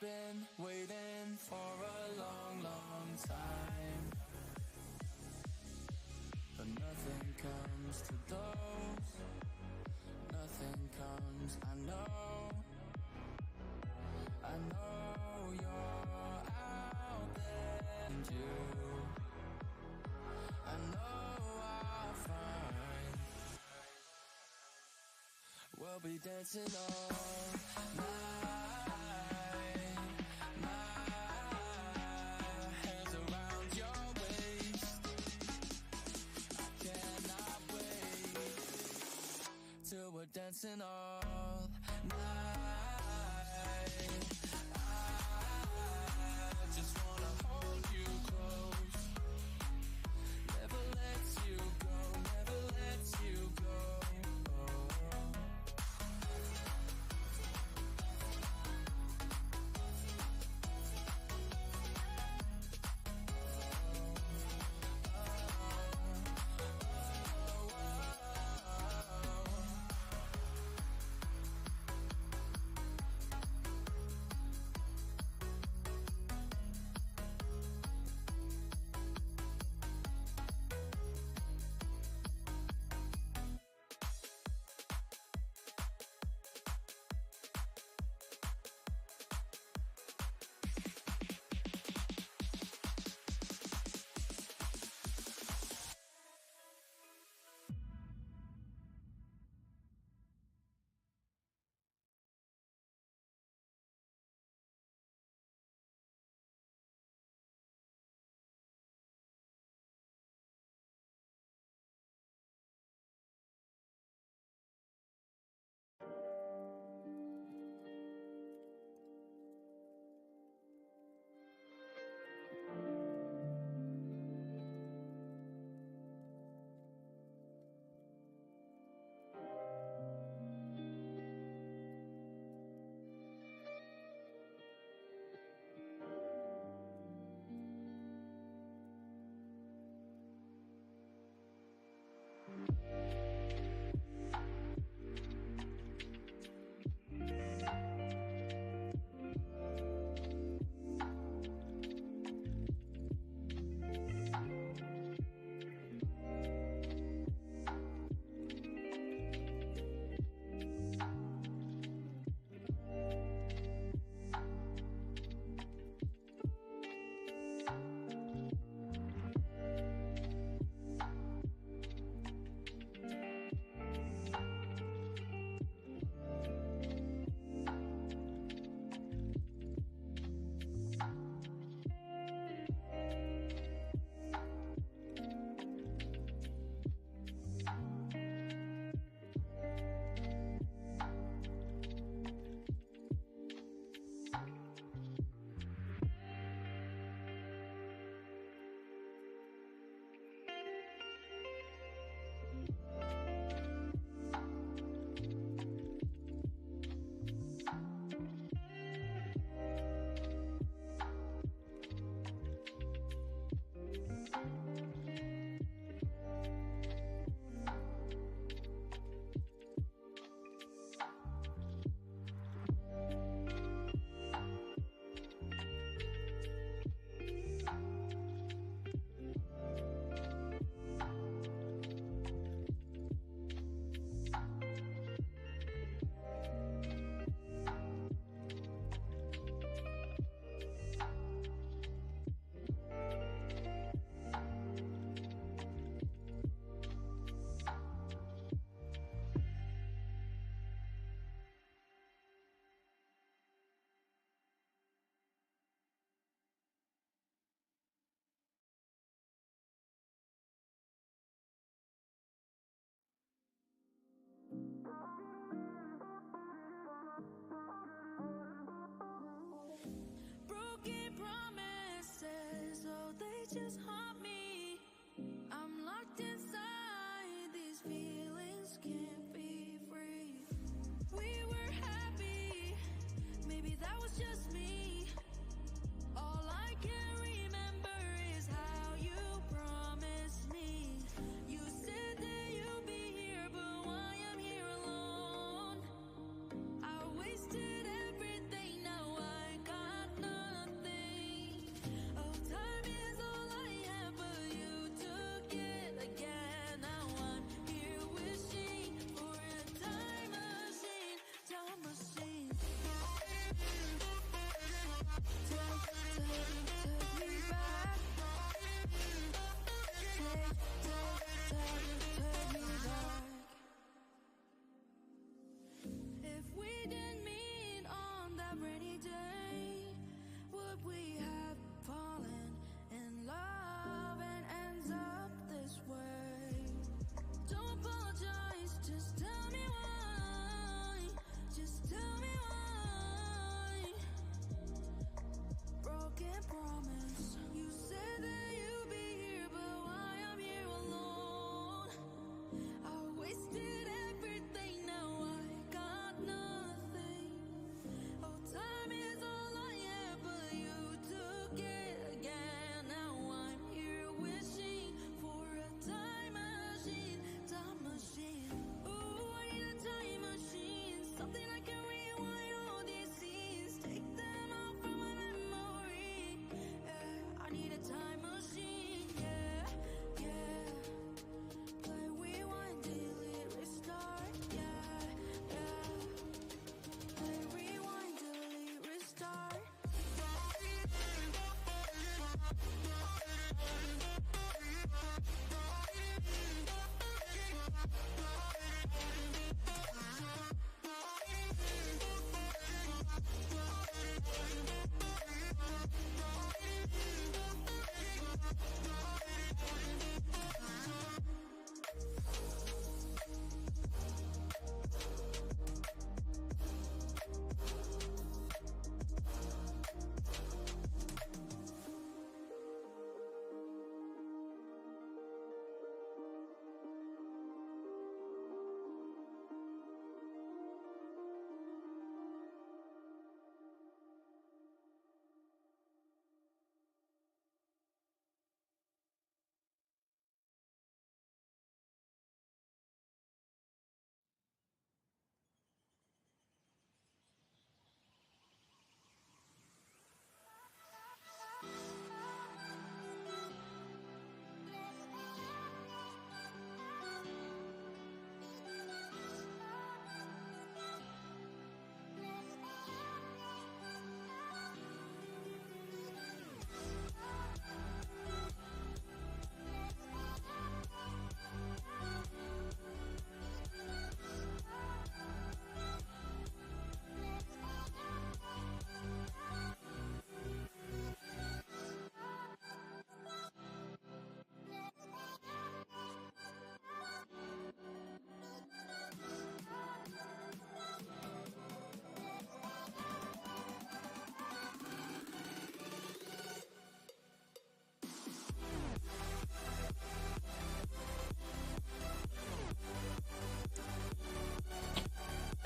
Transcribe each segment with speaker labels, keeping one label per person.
Speaker 1: been waiting for a long, long time, but nothing comes to those. Nothing comes, I know you're out there, and I know I'll find. We'll be dancing all night, my hands around your waist. I cannot wait till we're dancing all night. I just wanna hold you close, never let you go, never let you go.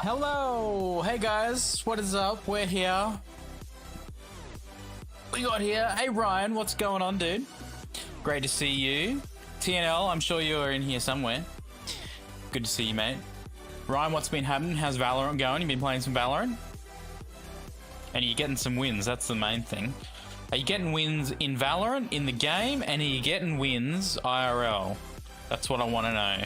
Speaker 2: Hello! Hey guys, what is up? We're here. We got here. Hey Ryan, what's going on, dude? Great to see you. TNL, I'm sure you're in here somewhere. Good to see you, mate. Ryan, what's been happening? How's Valorant going? You been playing some Valorant? And are you getting some wins? That's the main thing. Are you getting wins in Valorant, in the game, and are you getting wins IRL? That's what I want to know.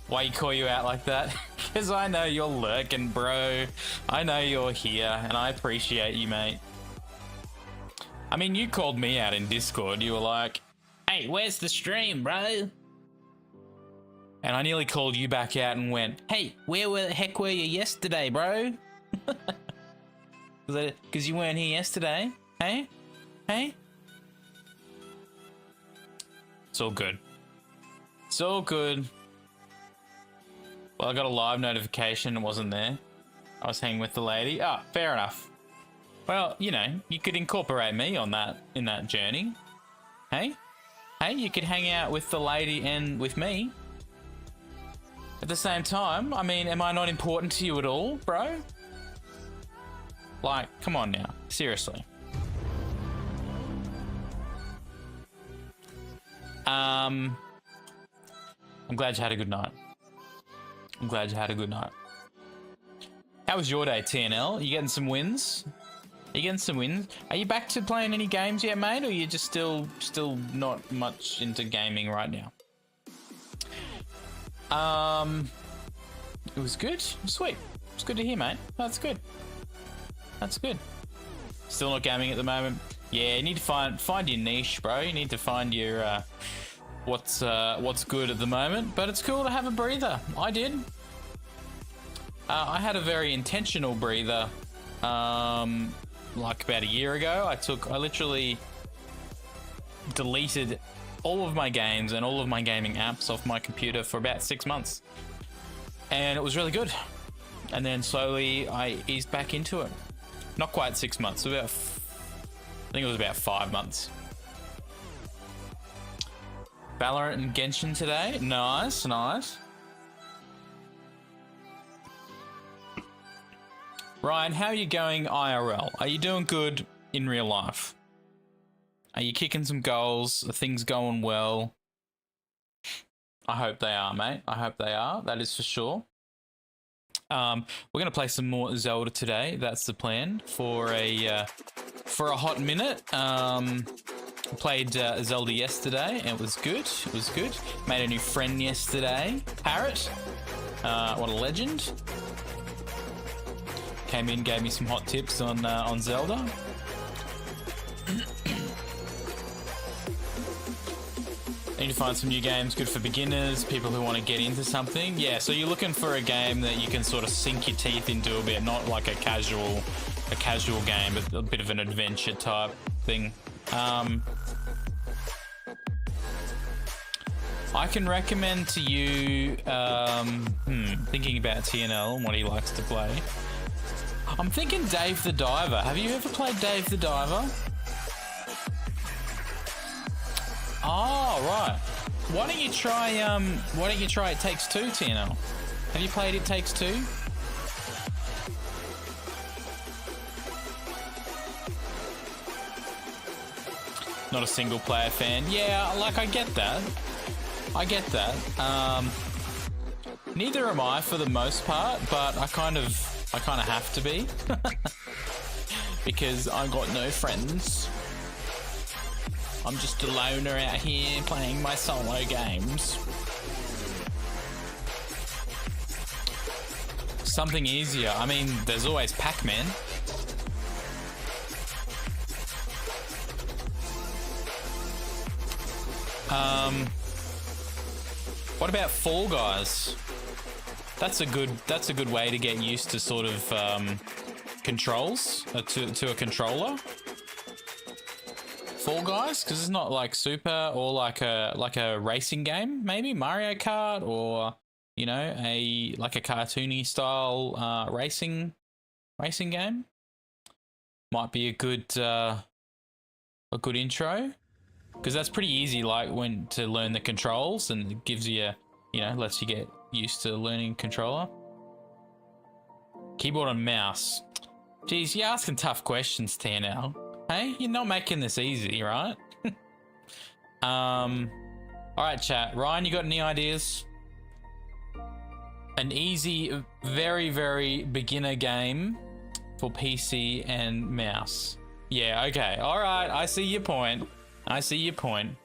Speaker 2: Why you call you out like that? Because I know you're lurking, bro. I know you're here, and I appreciate you, mate. I mean, you called me out in Discord. You were like, hey, where's the stream, bro? And I nearly called you back out and went, hey, where the heck were you yesterday, bro? Because you weren't here yesterday. Hey? Hey? It's all good. It's all good. Well, I got a live notification. It wasn't there. I was hanging with the lady. Ah, fair enough. Well, you know, you could incorporate me on that, in that journey. Hey? Hey, you could hang out with the lady and with me. At the same time, I mean, am I not important to you at all, bro? Like, come on now. Seriously. I'm glad you had a good night. I'm glad you had a good night. How was your day, TNL? You getting some wins? You getting some wins? Are you back to playing any games yet, mate? Or are you just still not much into gaming right now? It was good. Sweet. It's good to hear, mate. That's good. That's good. Still not gaming at the moment. Yeah, you need to find your niche, bro. You need to find your what's good at the moment. But it's cool to have a breather. I did. I had a very intentional breather. Like about a year ago, I literally deleted all of my games and all of my gaming apps off my computer for about 6 months, and it was really good. And then slowly I eased back into it. Not quite 6 months. I think it was about 5 months. Valorant and Genshin today. Nice, nice. Ryan, how are you going IRL? Are you doing good in real life? Are you kicking some goals? Are things going well? I hope they are, mate. I hope they are. That is for sure. We're going to play some more Zelda today. That's the plan for a hot minute. Played Zelda yesterday, and it was good. It was good. Made a new friend yesterday, Parrot. What a legend. Came in, gave me some hot tips on Zelda. Need to find some new games good for beginners, people who want to get into something. Yeah, so you're looking for a game that you can sort of sink your teeth into a bit, not like a casual game, but a bit of an adventure type thing. I can recommend to you, thinking about TNL and what he likes to play. I'm thinking Dave the Diver. Have you ever played Dave the Diver? Oh, right. Why don't you try It Takes Two, TNL? Have you played It Takes Two? Not a single player fan. Yeah, like I get that. I get that. Neither am I for the most part, but I kind of have to be. Because I got no friends. I'm just a loner out here playing my solo games. Something easier. I mean, there's always Pac-Man. What about Fall Guys? That's a good way to get used to sort of controls to a controller. Fall Guys, because it's not like Super or like a racing game, maybe Mario Kart, or you know, a cartoony style racing game. Might be a good intro, because that's pretty easy. Like when to learn the controls, and it gives you, lets you get used to learning controller. Keyboard and mouse. Geez, you're asking tough questions, TNL. Hey, you're not making this easy, right? All right, chat. Ryan, you got any ideas? An easy, very, very beginner game for PC and mouse. Yeah, okay. All right, I see your point. I see your point.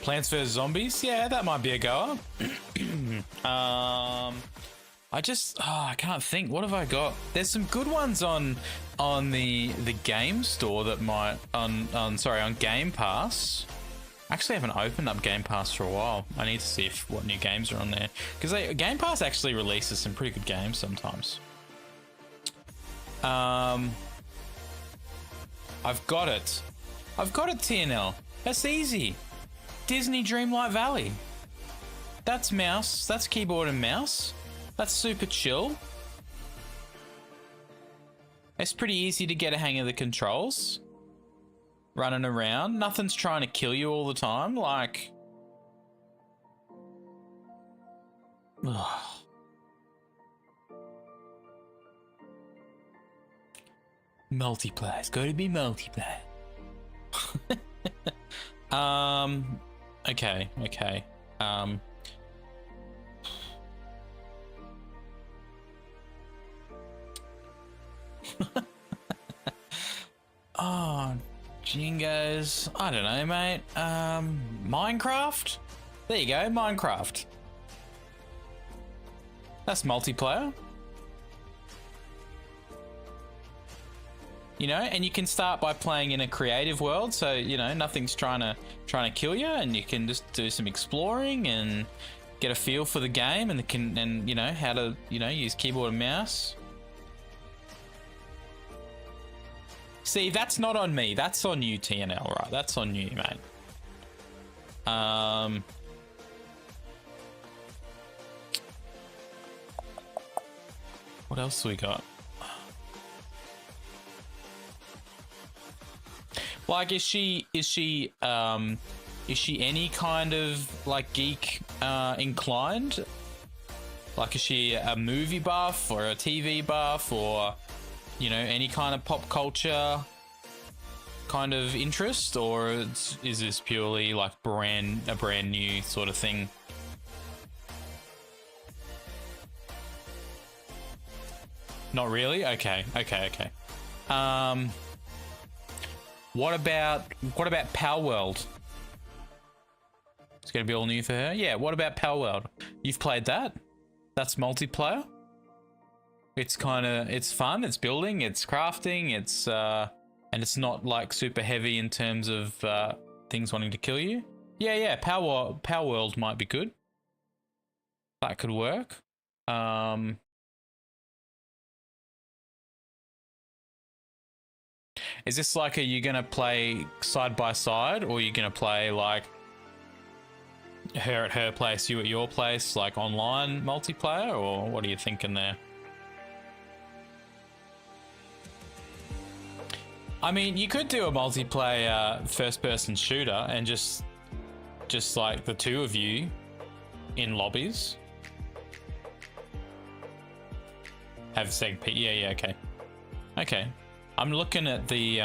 Speaker 2: Plants vs Zombies? Yeah, that might be a goer. I can't think. What have I got? There's some good ones on the game store that might on Game Pass. Actually, I haven't opened up Game Pass for a while. I need to see what new games are on there, because Game Pass actually releases some pretty good games sometimes. I've got it. TNL. That's easy. Disney Dreamlight Valley. That's mouse. That's keyboard and mouse. That's super chill. It's pretty easy to get a hang of the controls. Running around. Nothing's trying to kill you all the time. Like... Ugh. Multiplayer. It's got to be multiplayer. Okay. Oh, Jingos. I don't know, mate. Minecraft? There you go, Minecraft. That's multiplayer. You know, and you can start by playing in a creative world, so you know nothing's trying to kill you, and you can just do some exploring and get a feel for the game, and you know how to use keyboard and mouse. See, that's not on me. That's on you, TNL, right? That's on you, mate. What else do we got? Like, is she any kind of like geek inclined? Like, is she a movie buff or a TV buff, or you know, any kind of pop culture kind of interest, or is this purely like a brand new sort of thing? Not really? Okay. What about Power World? It's gonna be all new for her? Yeah, what about Power World? You've played that? That's multiplayer? It's fun, it's building, it's crafting, and it's not like super heavy in terms of things wanting to kill you. Yeah, Power World might be good. That could work. Is this like, are you gonna play side by side, or are you gonna play like her at her place, you at your place, like online multiplayer, or what are you thinking there? I mean, you could do a multiplayer first-person shooter and just like the two of you in lobbies. Have seg P. Yeah, okay. I'm looking at the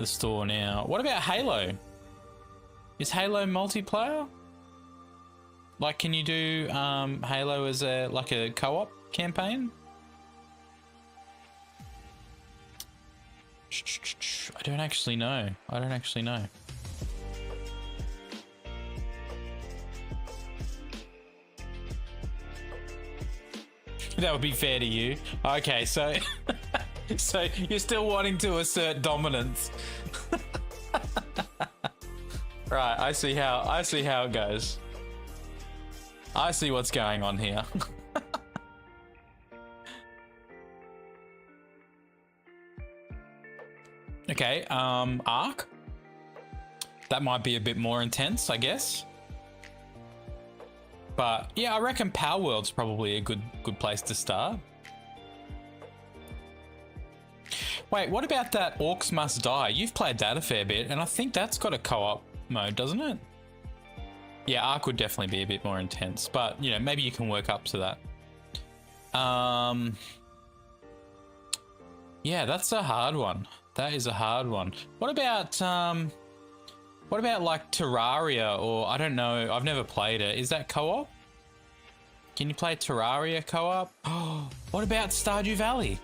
Speaker 2: store now. What about Halo? Is Halo multiplayer? Like, can you do Halo as a co-op campaign? I don't actually know. That would be fair to you. Okay, so so you're still wanting to assert dominance. Right, I see how it goes. I see what's going on here. Okay, Ark. That might be a bit more intense, I guess. But yeah, I reckon Power World's probably a good place to start. Wait, what about that Orcs Must Die? You've played that a fair bit, and I think that's got a co-op mode, doesn't it? Yeah, Ark would definitely be a bit more intense, but, you know, maybe you can work up to that. Yeah, that's a hard one. That is a hard one. What about like Terraria, or I don't know, I've never played it. Is that co-op? Can you play Terraria co-op? Oh, what about Stardew Valley?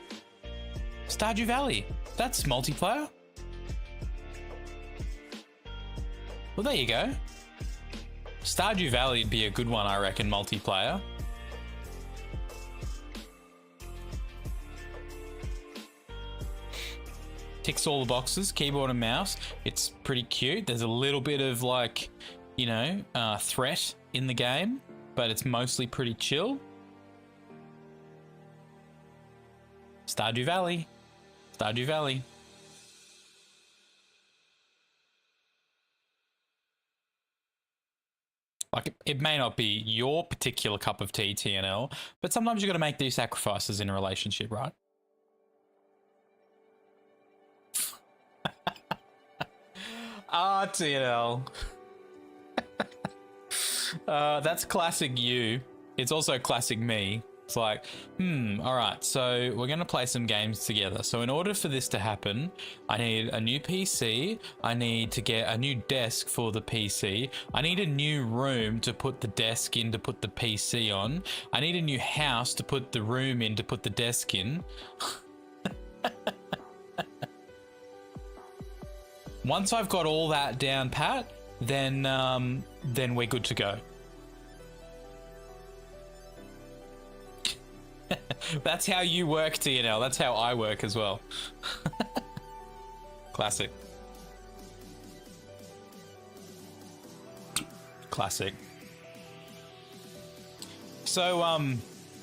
Speaker 2: Stardew Valley, that's multiplayer. Well, there you go. Stardew Valley would be a good one, I reckon, multiplayer. Ticks all the boxes, keyboard and mouse. It's pretty cute. There's a little bit of like, you know, threat in the game, but it's mostly pretty chill. Stardew Valley. Stardew Valley. Like, it may not be your particular cup of tea, TNL, but sometimes you got to make these sacrifices in a relationship, right? Ah, TNL. That's classic you. It's also classic me. It's like, all right, so we're going to play some games together. So in order for this to happen, I need a new PC. I need to get a new desk for the PC. I need a new room to put the desk in to put the PC on. I need a new house to put the room in to put the desk in. Once I've got all that down pat, then we're good to go. That's how you work, TNL. That's how I work as well. Classic. Classic. So,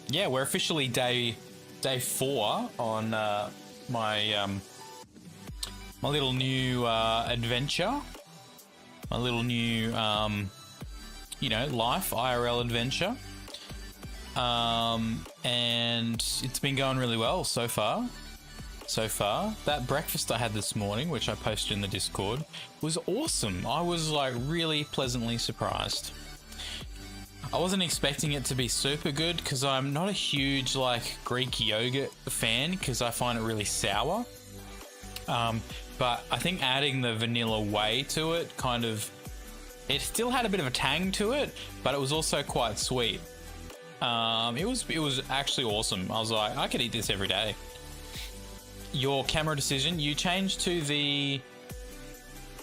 Speaker 2: yeah, we're officially day 4 on my my little new adventure. My little new, you know, life, IRL adventure. And it's been going really well so far. That breakfast I had this morning, which I posted in the Discord, was awesome. I was like really pleasantly surprised. I wasn't expecting it to be super good because I'm not a huge like Greek yogurt fan because I find it really sour. But I think adding the vanilla whey to it it still had a bit of a tang to it, but it was also quite sweet. It was actually awesome. I was like, I could eat this every day. Your camera decision, you changed to the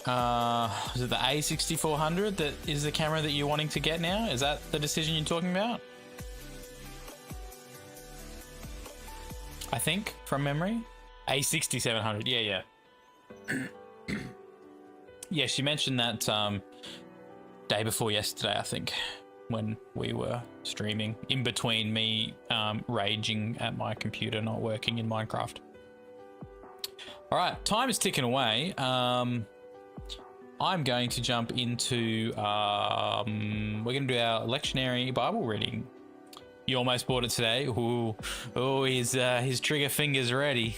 Speaker 2: is it the A6400 that is the camera that you're wanting to get now? Is that the decision you're talking about? I think from memory, A6700. Yeah. Yeah, she mentioned that day before yesterday, I think, when we were streaming, in between me raging at my computer not working in Minecraft. All right, time is ticking away. I'm going to jump into, we're going to do our lectionary Bible reading. You almost bought it today. Ooh, his trigger finger's ready.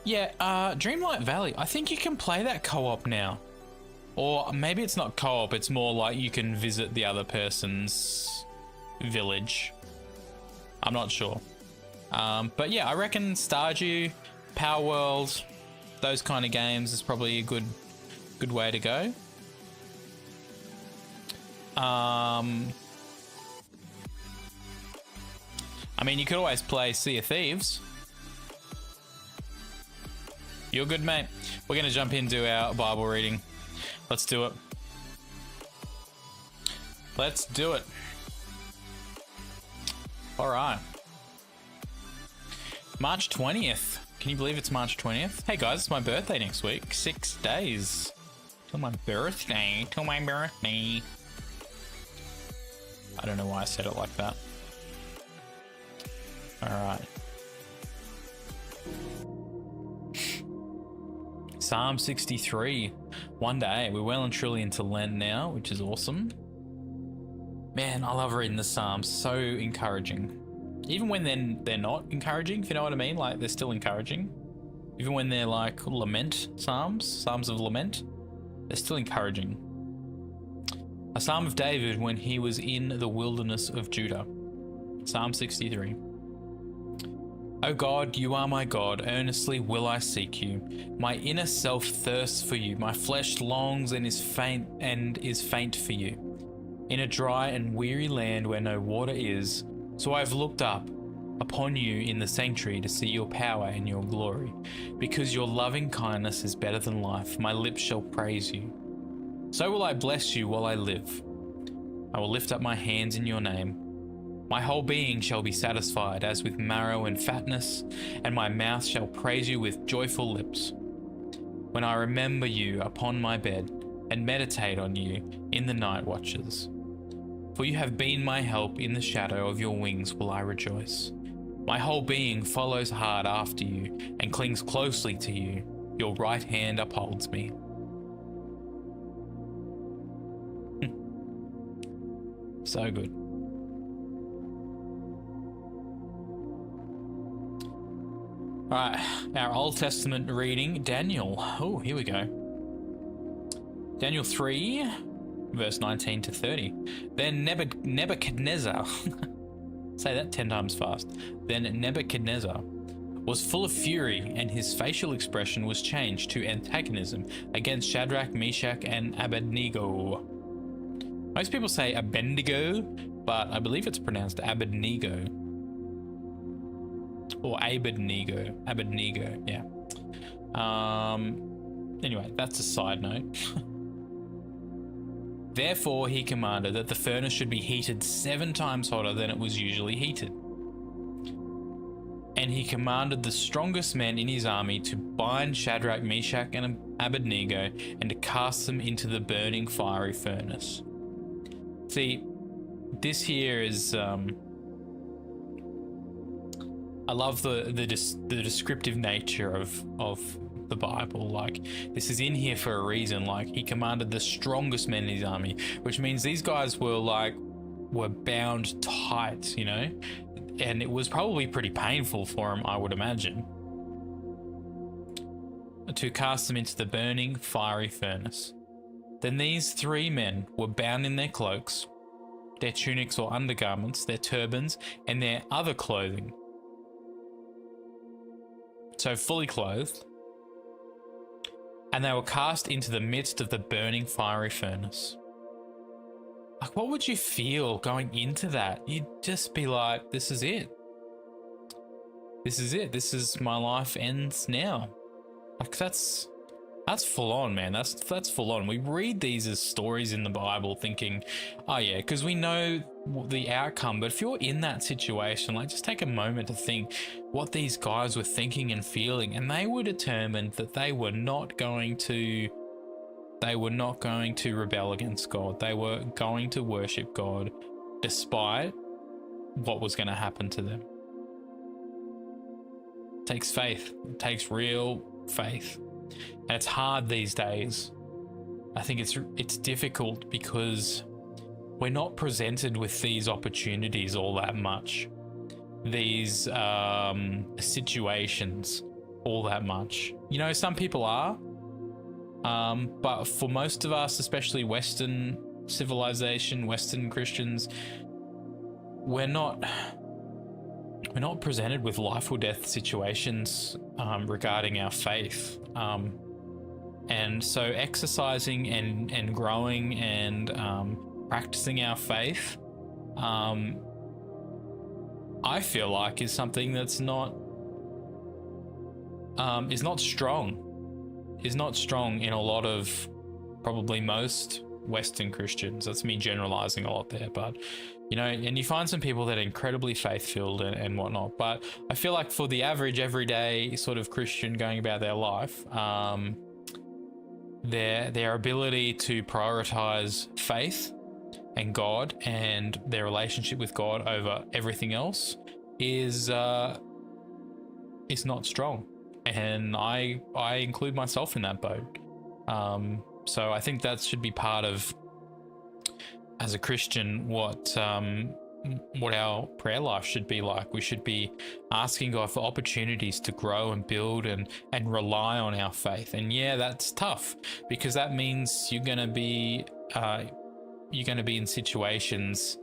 Speaker 2: Yeah, Dreamlight Valley. I think you can play that co-op now. Or maybe it's not co-op, it's more like you can visit the other person's village. I'm not sure. But yeah, I reckon Stardew, Power World, those kind of games is probably a good way to go. I mean, you could always play Sea of Thieves. You're good, mate. We're going to jump into our Bible reading. Let's do it. Let's do it. All right. March 20th. Can you believe it's March 20th? Hey guys, it's my birthday next week. 6 days till my birthday. I don't know why I said it like that. All right. Psalm 63. One day. We're well and truly into Lent now, which is awesome. Man, I love reading the Psalms. So encouraging. even when they're not encouraging, if you know what I mean, like they're still encouraging. Even when they're like lament psalms of lament, they're still encouraging. A psalm of David when he was in the wilderness of Judah. Psalm 63. O God, you are my God, earnestly will I seek you. My inner self thirsts for you, my flesh longs and is faint for you. In a dry and weary land where no water is, so I have looked up upon you in the sanctuary to see your power and your glory. Because your loving kindness is better than life, my lips shall praise you. So will I bless you while I live. I will lift up my hands in your name. My whole being shall be satisfied as with marrow and fatness, and my mouth shall praise you with joyful lips. When I remember you upon my bed and meditate on you in the night watches. For you have been my help, in the shadow of your wings will I rejoice. My whole being follows hard after you and clings closely to you. Your right hand upholds me. So good. All right, our Old Testament reading, Daniel. Oh, here we go. Daniel 3, verse 19 to 30. Then Nebuchadnezzar, say that 10 times fast. Then Nebuchadnezzar was full of fury, and his facial expression was changed to antagonism against Shadrach, Meshach, and Abednego. Most people say Abednego, but I believe it's pronounced Abednego. Or Abednego, yeah. Anyway, that's a side note. Therefore, he commanded that the furnace should be heated 7 times hotter than it was usually heated. And he commanded the strongest men in his army to bind Shadrach, Meshach, and Abednego and to cast them into the burning fiery furnace. See, this here is... I love the descriptive nature of the Bible. Like, this is in here for a reason. Like, he commanded the strongest men in his army, which means these guys were bound tight, you know, and it was probably pretty painful for him, I would imagine, to cast them into the burning fiery furnace. Then these 3 men were bound in their cloaks, their tunics or undergarments, their turbans, and their other clothing. So fully clothed, and they were cast into the midst of the burning fiery furnace. Like, what would you feel going into that? You'd just be like, this is it. This is it. This is my life ends now. Like, that's full on, man. That's full on. We read these as stories in the Bible thinking, oh yeah, because we know the outcome. But if you're in that situation, like, just take a moment to think what these guys were thinking and feeling, and they were determined that they were not going to rebel against God. They were going to worship God despite what was going to happen to them. It takes faith. It takes real faith. And it's hard these days. I think it's difficult because we're not presented with these opportunities all that much. These situations all that much. You know, some people are. But for most of us, especially Western civilization, Western Christians, we're not presented with life or death situations regarding our faith. And so exercising and growing and practicing our faith, I feel like is something that's not strong. Is not strong in a lot of, probably most Western Christians. That's me generalizing a lot there, but you know, and you find some people that are incredibly faith-filled and whatnot, but I feel like for the average everyday sort of Christian going about their life, their ability to prioritize faith and God and their relationship with God over everything else is not strong. And I include myself in that boat. So I think that should be part of, as a Christian, what what our prayer life should be like. We should be asking God for opportunities to grow and build and rely on our faith. And yeah, that's tough, because that means you're going to be in situations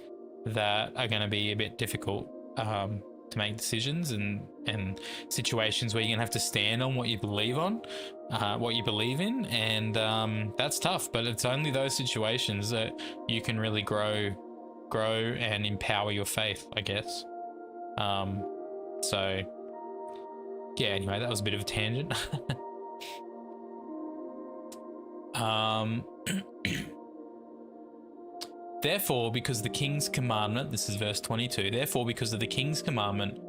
Speaker 2: that are going to be a bit difficult to make decisions, and situations where you're going to have to stand on what you believe on, what you believe in. And that's tough, but it's only those situations that you can really grow and empower your faith, I guess. So yeah, anyway, that was a bit of a tangent. Therefore, because the king's commandment, this is verse 22, therefore, because of the king's commandment,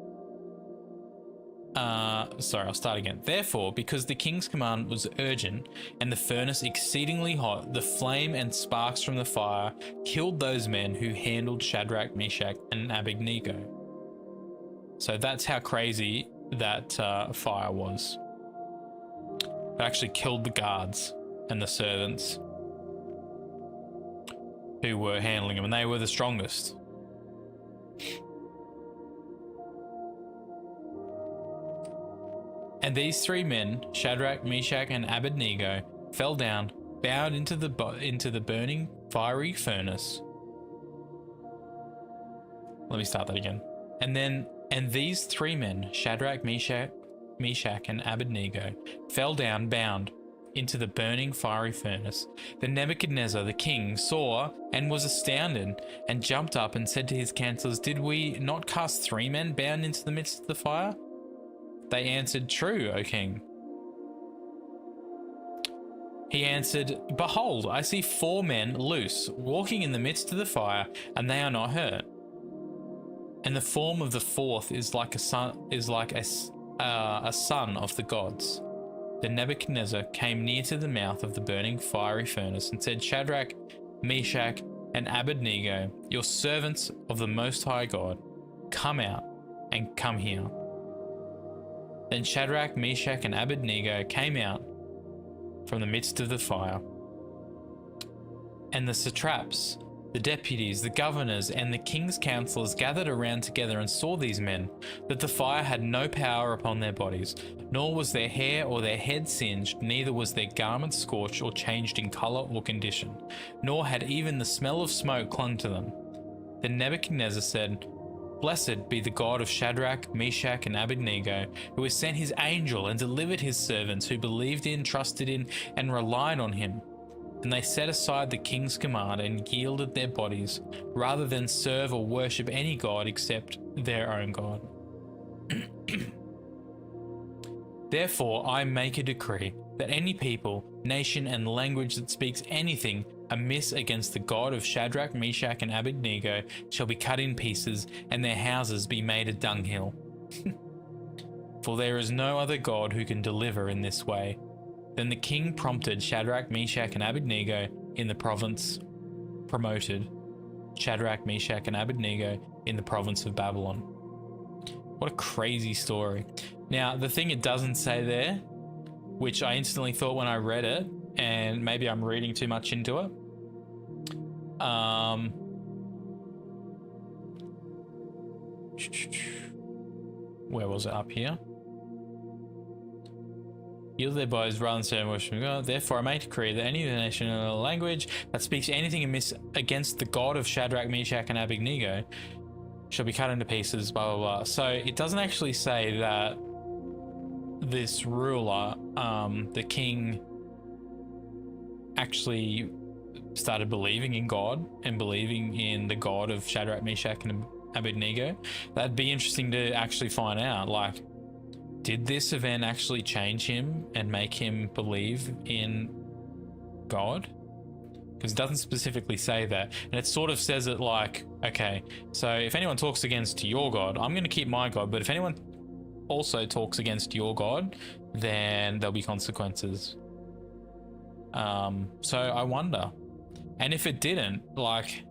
Speaker 2: I'll start again. Therefore, because the king's command was urgent and the furnace exceedingly hot, the flame and sparks from the fire killed those men who handled Shadrach, Meshach, and Abednego. So that's how crazy that fire was. It actually killed the guards and the servants who were handling them, and they were the strongest. And these three men, Shadrach, Meshach, and Abednego, fell down, bound into the burning fiery furnace. Let me start that again. And these three men, Shadrach, Meshach, and Abednego, fell down, bound into the burning fiery furnace. Then Nebuchadnezzar the king saw and was astounded, and jumped up and said to his counselors, "Did we not cast three men bound into the midst of the fire?" They answered, "True, O king." He answered, "Behold, I see four men loose, walking in the midst of the fire, and they are not hurt. And the form of the fourth is like a son of the gods." Then Nebuchadnezzar came near to the mouth of the burning fiery furnace and said, "Shadrach, Meshach, and Abednego, your servants of the Most High God, come out and come here." Then Shadrach, Meshach, and Abednego came out from the midst of the fire. And the satraps, the deputies, the governors, and the king's counselors gathered around together and saw these men, that the fire had no power upon their bodies, nor was their hair or their head singed, neither was their garment scorched or changed in colour or condition, nor had even the smell of smoke clung to them. Then Nebuchadnezzar said, "Blessed be the God of Shadrach, Meshach, and Abednego, who has sent his angel and delivered his servants who believed in, trusted in, and relied on him." And they set aside the king's command and yielded their bodies, rather than serve or worship any god except their own God. Therefore I make a decree that any people, nation, and language that speaks anything amiss against the God of Shadrach, Meshach, and Abednego shall be cut in pieces, and their houses be made a dunghill. For there is no other God who can deliver in this way. Then the king promoted Shadrach, Meshach, and Abednego in the province of Babylon. What a crazy story. Now, the thing it doesn't say there, which I instantly thought when I read it, and maybe I'm reading too much into it, where was it? Up here? Yield their bodies rather than serve and worship God. Therefore I make a decree that any nation or language that speaks anything amiss against the God of Shadrach, Meshach, and Abednego shall be cut into pieces, blah, blah, blah. So it doesn't actually say that this ruler, the king, actually started believing in God and believing in the God of Shadrach, Meshach, and Abednego. That'd be interesting to actually find out. Like, did this event actually change him and make him believe in God? Because it doesn't specifically say that. And it sort of says it like, okay, so if anyone talks against your God, I'm going to keep my God. But if anyone also talks against your God, then there'll be consequences. So I wonder. And if it didn't, like,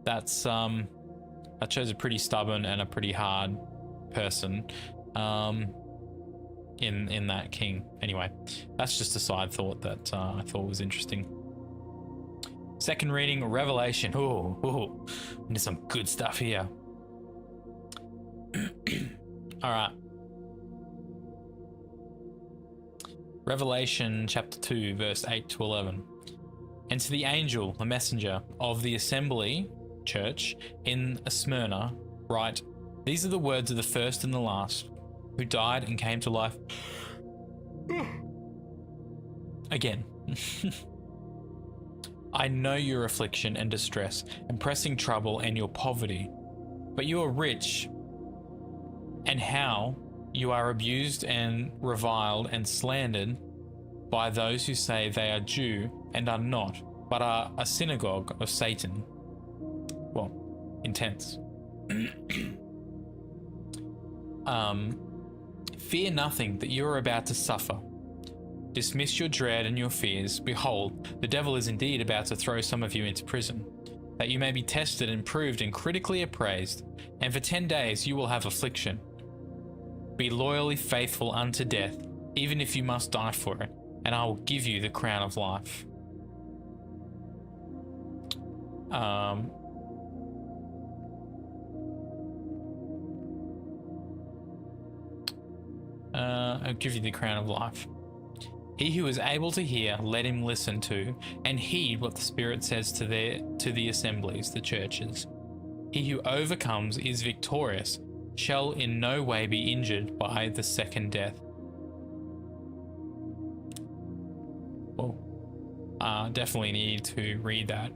Speaker 2: that shows a pretty stubborn and a pretty hard person. In that king. Anyway, that's just a side thought that I thought was interesting. Second reading, Revelation. Ooh, there's some good stuff here. All right. Revelation chapter 2, verse 8 to 11. And to the angel, the messenger of the assembly, church, in Smyrna, write, these are the words of the first and the last, who died and came to life again. I know your affliction and distress, and pressing trouble and your poverty, but you are rich, and how you are abused and reviled and slandered by those who say they are Jew and are not, but are a synagogue of Satan. Well, intense. Fear nothing that you are about to suffer. Dismiss your dread and your fears. Behold, the devil is indeed about to throw some of you into prison, that you may be tested and proved and critically appraised, and for 10 days you will have affliction. Be loyally faithful unto death, even if you must die for it, and I will give you the crown of life. I'll give you the crown of life. He who is able to hear, let him listen to, and heed what the Spirit says to the assemblies, the churches. He who overcomes is victorious, shall in no way be injured by the second death. Well, definitely need to read that,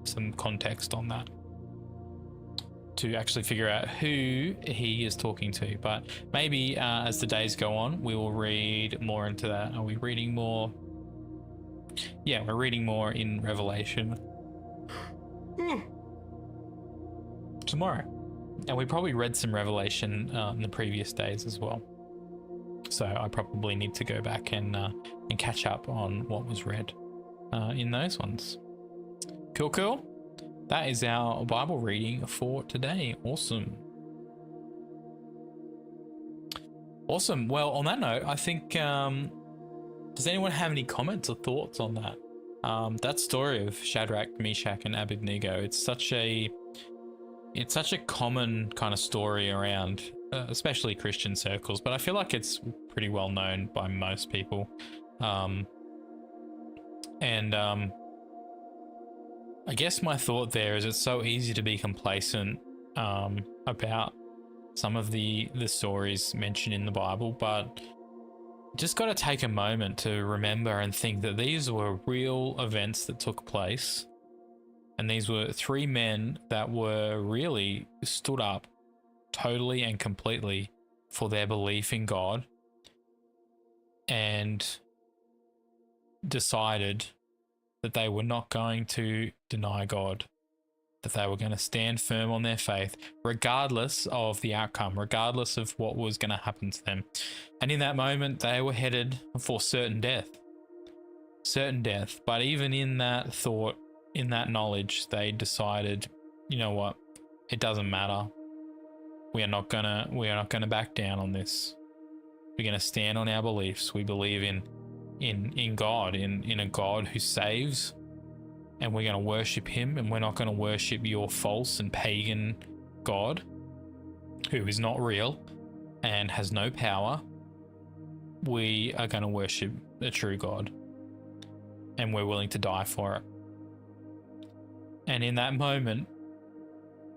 Speaker 2: some context on that, to actually figure out who he is talking to. But maybe as the days go on, we will read more into that. Are we reading more? Yeah, we're reading more in Revelation tomorrow. And we probably read some Revelation in the previous days as well. So I probably need to go back and catch up on what was read in those ones. Cool. That is our Bible reading for today. Awesome. Well, on that note, I think, does anyone have any comments or thoughts on that? That story of Shadrach, Meshach, and Abednego, it's such a common kind of story around, especially Christian circles, but I feel like it's pretty well known by most people. I guess my thought there is it's so easy to be complacent about some of the stories mentioned in the Bible, but just got to take a moment to remember and think that these were real events that took place, and these were three men that were really stood up totally and completely for their belief in God and decided that they were not going to deny God, that they were going to stand firm on their faith, regardless of the outcome, regardless of what was going to happen to them. And in that moment, they were headed for certain death. But even in that thought, in that knowledge, they decided, you know what, it doesn't matter. We are not gonna back down on this. We're gonna stand on our beliefs. We believe in God, in a God who saves, and we're going to worship him, and we're not going to worship your false and pagan God who is not real and has no power. We are going to worship the true God, and we're willing to die for it. And in that moment,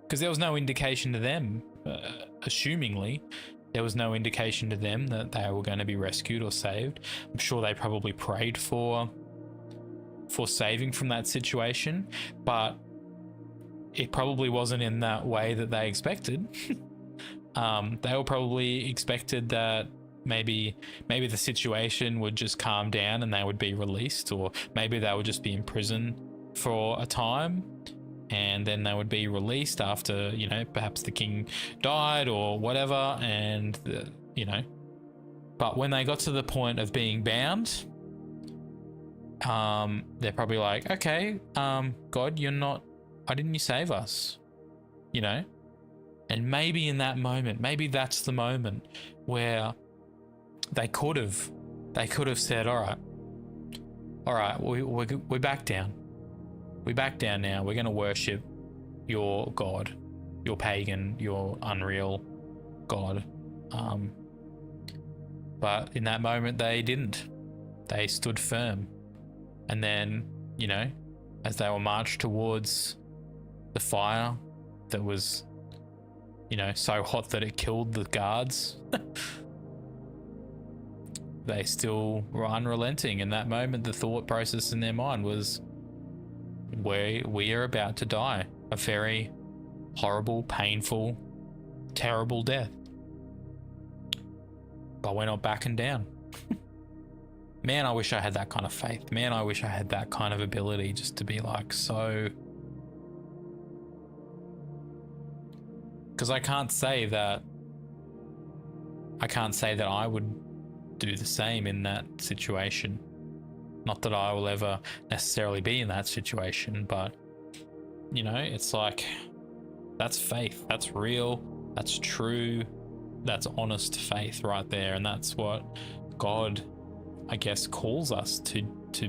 Speaker 2: because there was no indication to them, assumingly, there was no indication to them that they were going to be rescued or saved. I'm sure they probably prayed for saving from that situation, but it probably wasn't in that way that they expected. They were probably expected that maybe the situation would just calm down and they would be released, or maybe they would just be in prison for a time, and then they would be released after, perhaps the king died or whatever, and, But when they got to the point of being bound, they're probably like, okay, God, why didn't you save us? And maybe in that moment, maybe that's the moment where they could have said, all right, we back down. We back down now. We're going to worship your God, your pagan, your unreal God. But in that moment, they didn't. They stood firm. And then, you know, as they were marched towards the fire that was, you know, so hot that it killed the guards, they still were unrelenting. In that moment, the thought process in their mind was, we are about to die a very horrible, painful, terrible death. But we're not backing down. Man, I wish I had that kind of faith. Man, I wish I had that kind of ability just to be like so... Because I can't say that I would do the same in that situation. Not that I will ever necessarily be in that situation, but, you know, it's like, that's faith. That's real. That's true. That's honest faith right there. And that's what God, I guess, calls us to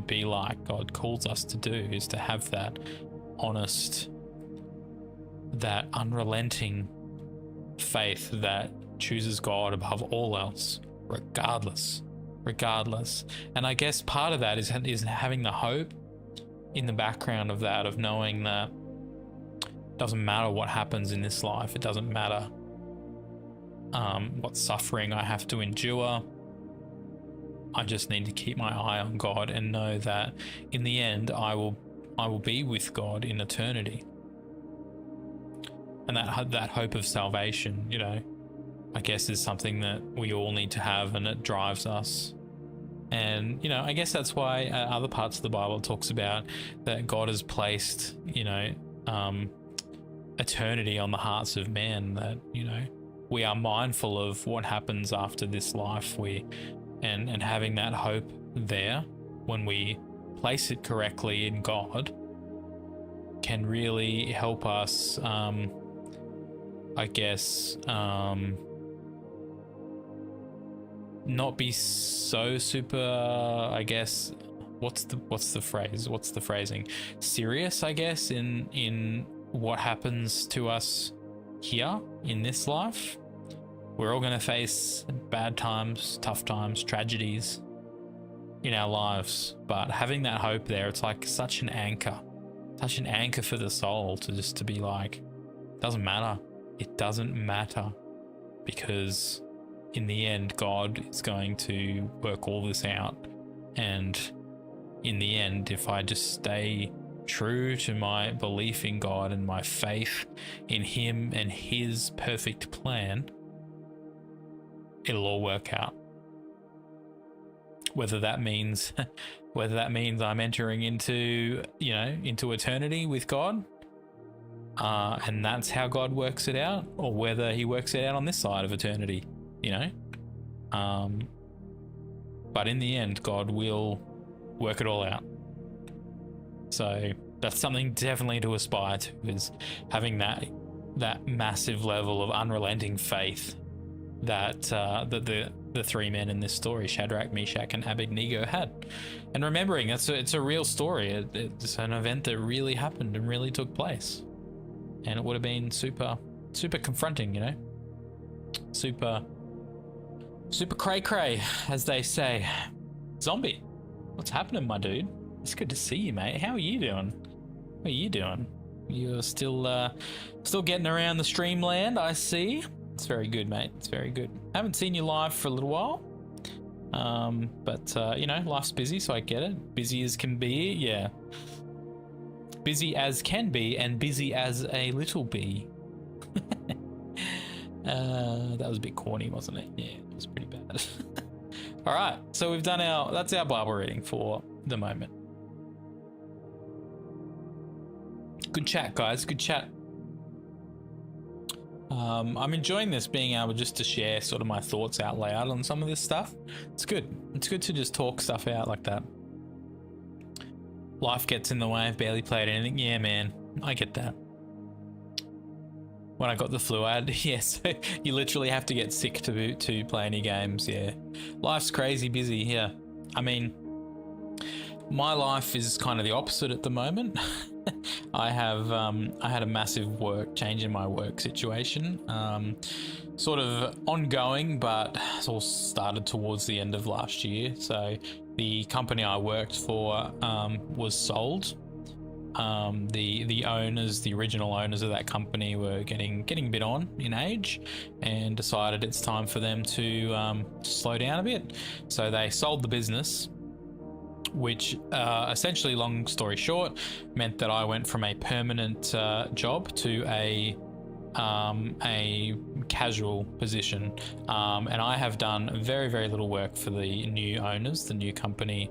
Speaker 2: be like. God calls us to do, is to have that honest, that unrelenting faith that chooses God above all else, regardless. And I guess part of that is having the hope in the background of that, of knowing that it doesn't matter what happens in this life. It doesn't matter what suffering I have to endure. I just need to keep my eye on God and know that in the end I will be with God in eternity. And that hope of salvation, you know, I guess is something that we all need to have, and it drives us. And, you know, I guess that's why other parts of the Bible talks about that God has placed, you know, eternity on the hearts of men, that, you know, we are mindful of what happens after this life. And having that hope there, when we place it correctly in God, can really help us, I guess, not be so super, I guess, what's the phrasing, serious, I guess, in what happens to us here in this life. We're all going to face bad times, tough times, tragedies in our lives, but having that hope there, it's like such an anchor for the soul to be like, it doesn't matter, because in the end, God is going to work all this out. And in the end, if I just stay true to my belief in God and my faith in Him and His perfect plan, it'll all work out. Whether that means I'm entering into eternity with God, and that's how God works it out, or whether He works it out on this side of eternity, you know. But in the end, God will work it all out. So that's something definitely to aspire to, is having that massive level of unrelenting faith that the three men in this story, Shadrach, Meshach, and Abednego, had. And remembering it's a real story. It's an event that really happened and really took place. And it would have been super, super confronting, you know? Super cray-cray, as they say. Zombie, what's happening, my dude? It's good to see you, mate. How are you doing? You're still getting around the streamland, I see. It's very good, mate. It's very good. Haven't seen you live for a little while. But you know, life's busy, so I get it. Busy as can be, yeah. Busy as can be, and busy as a little bee. That was a bit corny, wasn't it? Yeah, it was pretty bad. All right, so we've done that's our Bible reading for the moment. Good chat, guys. Good chat. I'm enjoying this, being able just to share sort of my thoughts out loud on some of this stuff. It's good. It's good to just talk stuff out like that. Life gets in the way. I've barely played anything. Yeah, man, I get that. When I got the flu, so you literally have to get sick to play any games. Yeah, life's crazy busy. Yeah, I mean, my life is kind of the opposite at the moment. I had a massive change in my work situation, sort of ongoing, but it's all started towards the end of last year. So the company I worked for was sold. The owners, the original owners of that company, were getting a bit on in age, and decided it's time for them to slow down a bit. So they sold the business, which essentially, long story short, meant that I went from a permanent job to a casual position, and I have done very, very little work for the new owners, the new company,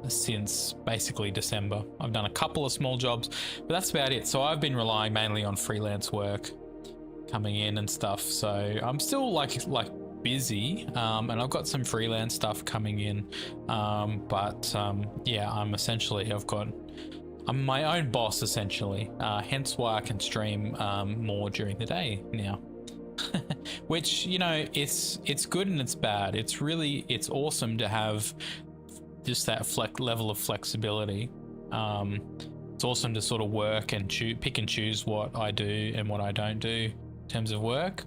Speaker 2: since basically December. I've done a couple of small jobs, but that's about it. So I've been relying mainly on freelance work coming in and stuff. So I'm still like busy, and I've got some freelance stuff coming in, but yeah, I'm my own boss essentially, hence why I can stream more during the day now. Which, you know, it's good and it's bad. It's awesome to have just that level of flexibility. It's awesome to sort of work and pick and choose what I do and what I don't do in terms of work.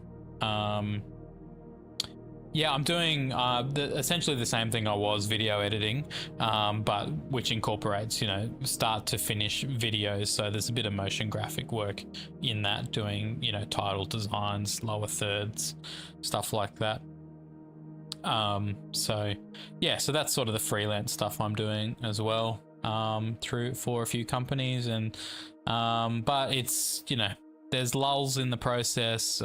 Speaker 2: Yeah, I'm doing essentially the same thing I was video editing, but which incorporates, you know, start to finish videos. So there's a bit of motion graphic work in that, doing, you know, title designs, lower thirds, stuff like that. So yeah, so that's sort of the freelance stuff I'm doing as well, for a few companies, and but it's, you know, there's lulls in the process.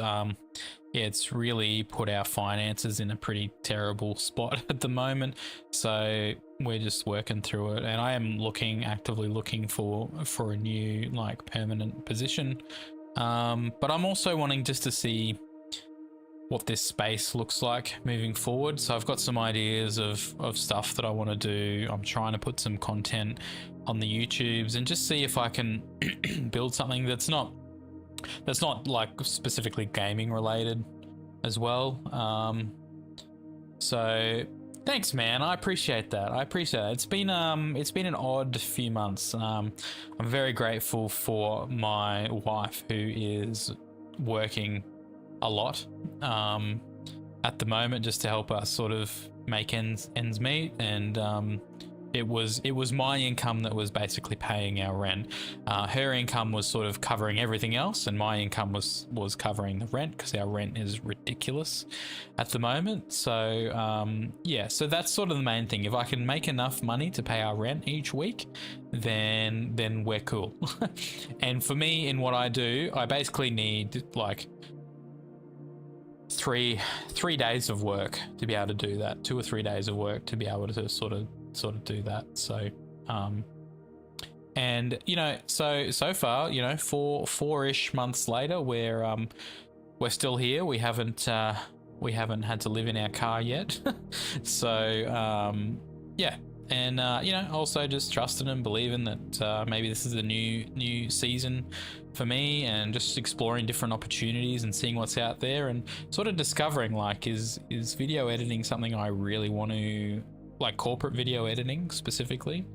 Speaker 2: Yeah, it's really put our finances in a pretty terrible spot at the moment, so we're just working through it. And I am actively looking for a new, like, permanent position, but I'm also wanting just to see what this space looks like moving forward. So I've got some ideas of stuff that I want to do. I'm trying to put some content on the YouTubes and just see if I can build something that's not like specifically gaming related as well. So thanks, man. I appreciate that. It's been an odd few months. I'm very grateful for my wife, who is working a lot at the moment, just to help us sort of make ends meet. And it was my income that was basically paying our rent. Her income was sort of covering everything else, and my income was covering the rent, because our rent is ridiculous at the moment. So yeah, so that's sort of the main thing. If I can make enough money to pay our rent each week, then we're cool. And for me, in what I do, I basically need like three days of work to be able to do that. 2 or 3 days of work to be able to sort of do that. So and, you know, so far, you know, four-ish months later, we're still here. We haven't had to live in our car yet. So yeah. And you know, also just trusting and believing that maybe this is a new season for me, and just exploring different opportunities and seeing what's out there, and sort of discovering, like, is video editing something I really want to, like, corporate video editing specifically?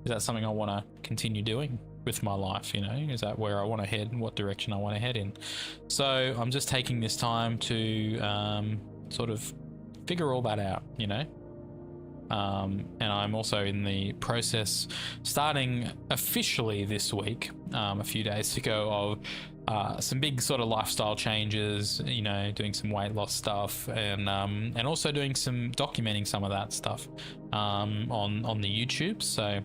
Speaker 2: Is that something I want to continue doing with my life? You know, is that where I want to head, and what direction I want to head in? So I'm just taking this time to sort of figure all that out, you know. And I'm also in the process, starting officially this week, a few days ago, of some big sort of lifestyle changes, you know, doing some weight loss stuff, and also documenting some of that stuff on the YouTube. So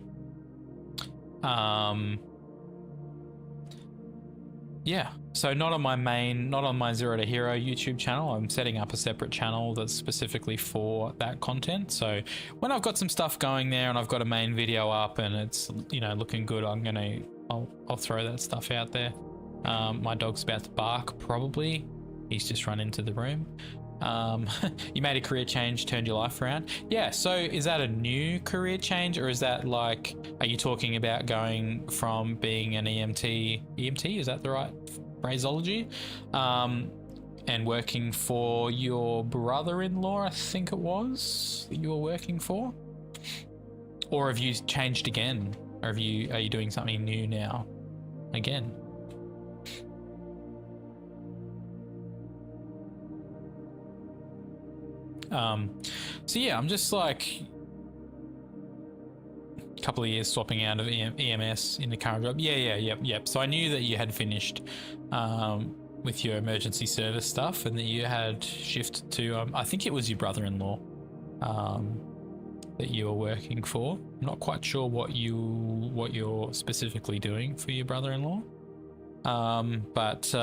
Speaker 2: yeah, so not on my Xero to Hero YouTube channel. I'm setting up a separate channel that's specifically for that content. So when I've got some stuff going there and I've got a main video up and it's, you know, looking good, I'll throw that stuff out there. My dog's about to bark, probably. He's just run into the room. You made a career change, turned your life around. Yeah, so is that a new career change, or is that, like, are you talking about going from being an EMT, is that the right phraseology? And working for your brother-in-law, I think it was, that you were working for? Or have you changed again? Or are you doing something new now? Again. So yeah, I'm just like a couple of years swapping out of EMS in the current job. Yep. So I knew that you had finished with your emergency service stuff, and that you had shifted to I think it was your brother-in-law that you were working for. I'm not quite sure what you're specifically doing for your brother-in-law, but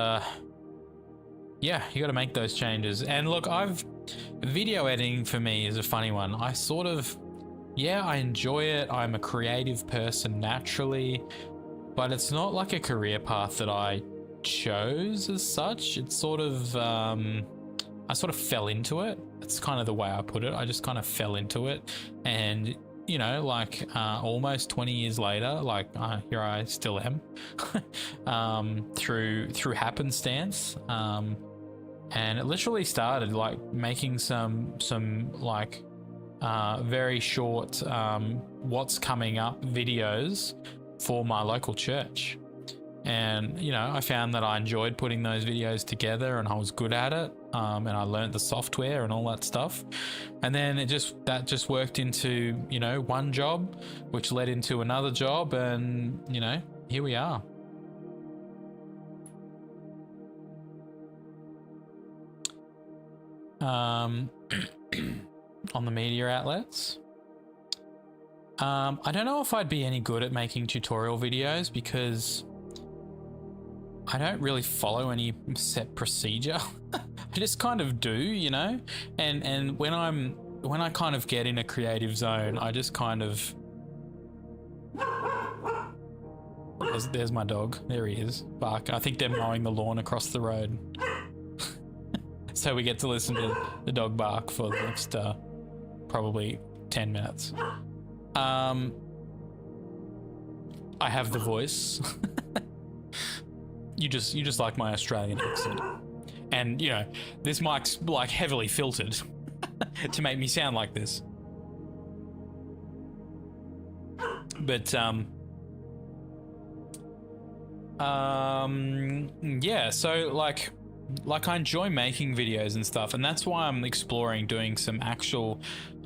Speaker 2: yeah, you got to make those changes. And look, video editing for me is a funny one. I enjoy it. I'm a creative person naturally, but it's not like a career path that I chose as such. It's sort of I sort of fell into it. That's kind of the way I put it. I just kind of fell into it, and you know, like almost 20 years later, like here I still am through happenstance. And it literally started like making some like very short what's coming up videos for my local church. And you know, I found that I enjoyed putting those videos together, and I was good at it, and I learned the software and all that stuff. And then that just worked into, you know, one job, which led into another job, and you know, here we are. On the media outlets, I don't know if I'd be any good at making tutorial videos because I don't really follow any set procedure. I just kind of do, you know, and when I kind of get in a creative zone, I just kind of there's my dog, there he is, bark. I think they're mowing the lawn across the road. So we get to listen to the dog bark for the next probably 10 minutes. I have the voice. You just like my Australian accent. And you know, this mic's like heavily filtered to make me sound like this. But yeah, so like I enjoy making videos and stuff, and that's why I'm exploring doing some actual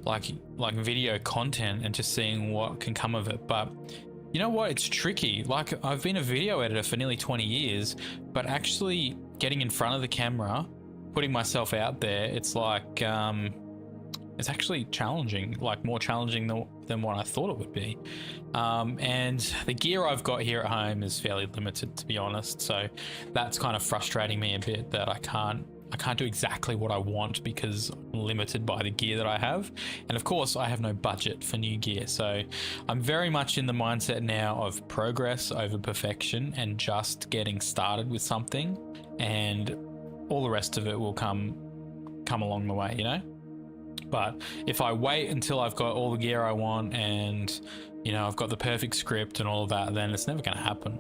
Speaker 2: like video content and just seeing what can come of it. But you know what, it's tricky. Like, I've been a video editor for nearly 20 years, but actually getting in front of the camera, putting myself out there, it's like it's actually challenging, like more challenging than what I thought it would be. And the gear I've got here at home is fairly limited, to be honest. So that's kind of frustrating me a bit, that I can't do exactly what I want because I'm limited by the gear that I have. And of course, I have no budget for new gear. So I'm very much in the mindset now of progress over perfection and just getting started with something, and all the rest of it will come along the way, you know? But if I wait until I've got all the gear I want and, you know, I've got the perfect script and all of that, then it's never going to happen.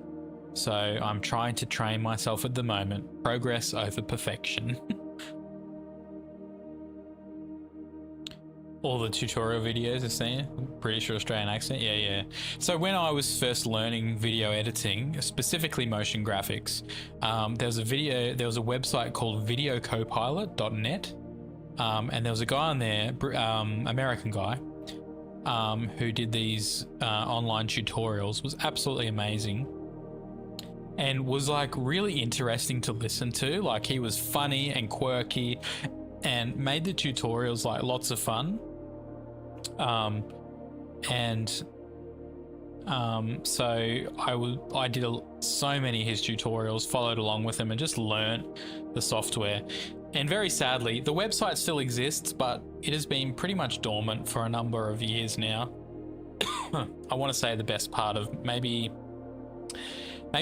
Speaker 2: So I'm trying to train myself at the moment. Progress over perfection. All the tutorial videos I've seen, pretty sure Australian accent. Yeah. So when I was first learning video editing, specifically motion graphics, there was a website called videocopilot.net. And there was a guy on there, American guy, who did these online tutorials. Was absolutely amazing. And was like really interesting to listen to. Like, he was funny and quirky and made the tutorials like lots of fun. So I did so many of his tutorials, followed along with him, and just learnt the software. And very sadly, the website still exists, but it has been pretty much dormant for a number of years now. I want to say the best part of maybe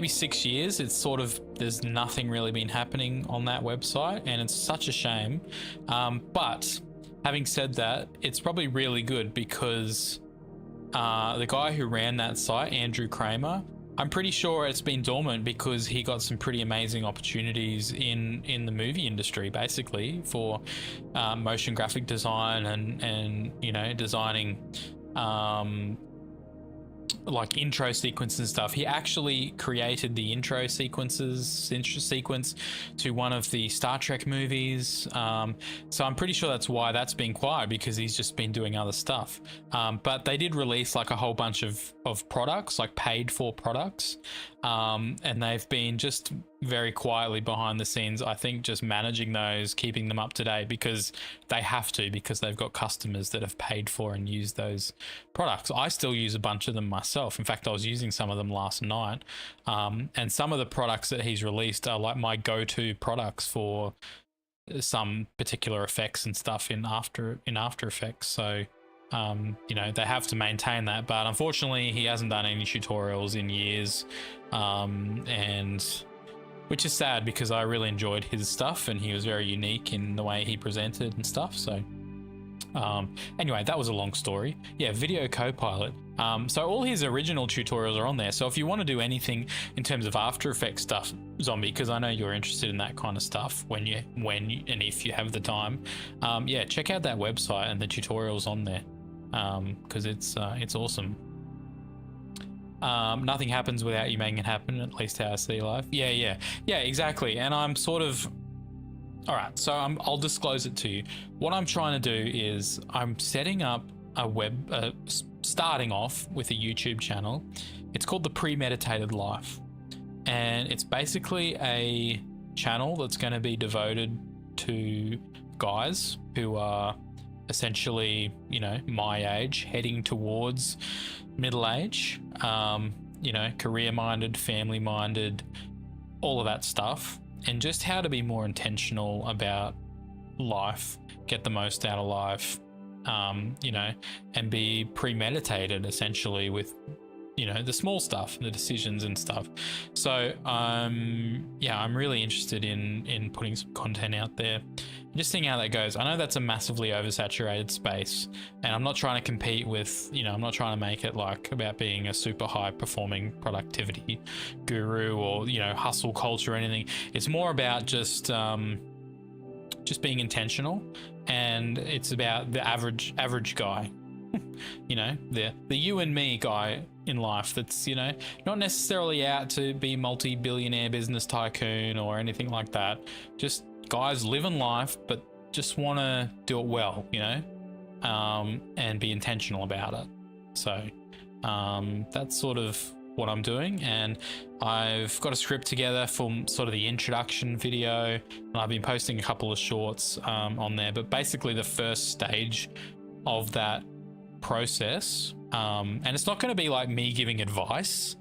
Speaker 2: 6 years. It's sort of, there's nothing really been happening on that website, and it's such a shame. But having said that, it's probably really good because the guy who ran that site, Andrew Kramer, I'm pretty sure it's been dormant because he got some pretty amazing opportunities in the movie industry, basically, for motion graphic design and you know, designing like intro sequences and stuff. He actually created the intro sequence to one of the Star Trek movies. So I'm pretty sure that's why that's been quiet, because he's just been doing other stuff. But they did release like a whole bunch of products, like paid for products. And they've been just very quietly behind the scenes, I think, just managing those, keeping them up to date, because they have to, because they've got customers that have paid for and used those products. I still use a bunch of them myself. In fact, I was using some of them last night. And some of the products that he's released are like my go-to products for some particular effects and stuff in After Effects. So they have to maintain that, but unfortunately he hasn't done any tutorials in years, and which is sad, because I really enjoyed his stuff and he was very unique in the way he presented and stuff. So anyway, that was a long story. Yeah, Video Copilot. So all his original tutorials are on there. So if you want to do anything in terms of After Effects stuff, Zombie, because I know you're interested in that kind of stuff when and if you have the time, yeah, check out that website and the tutorials on there, because it's awesome. Nothing happens without you making it happen, at least how I see life. Yeah, exactly. And I'm sort of, all right, so I'll disclose it to you. What I'm trying to do is I'm setting up a starting off with a YouTube channel. It's called The Premeditated Life. And it's basically a channel that's going to be devoted to guys who are essentially, my age, heading towards middle age, career-minded, family-minded, all of that stuff, and just how to be more intentional about life, get the most out of life, and be premeditated essentially with, the small stuff, the decisions and stuff. So, I'm really interested in putting some content out there, just seeing how that goes. I know that's a massively oversaturated space, and I'm not trying to compete with, I'm not trying to make it like about being a super high performing productivity guru or, hustle culture or anything. It's more about just being intentional, and it's about the average guy, the you and me guy in life that's, not necessarily out to be multi-billionaire business tycoon or anything like that. Just guys living life, but just want to do it well, and be intentional about it. So that's sort of what I'm doing, and I've got a script together for sort of the introduction video, and I've been posting a couple of shorts on there. But basically the first stage of that process, and it's not going to be like me giving advice.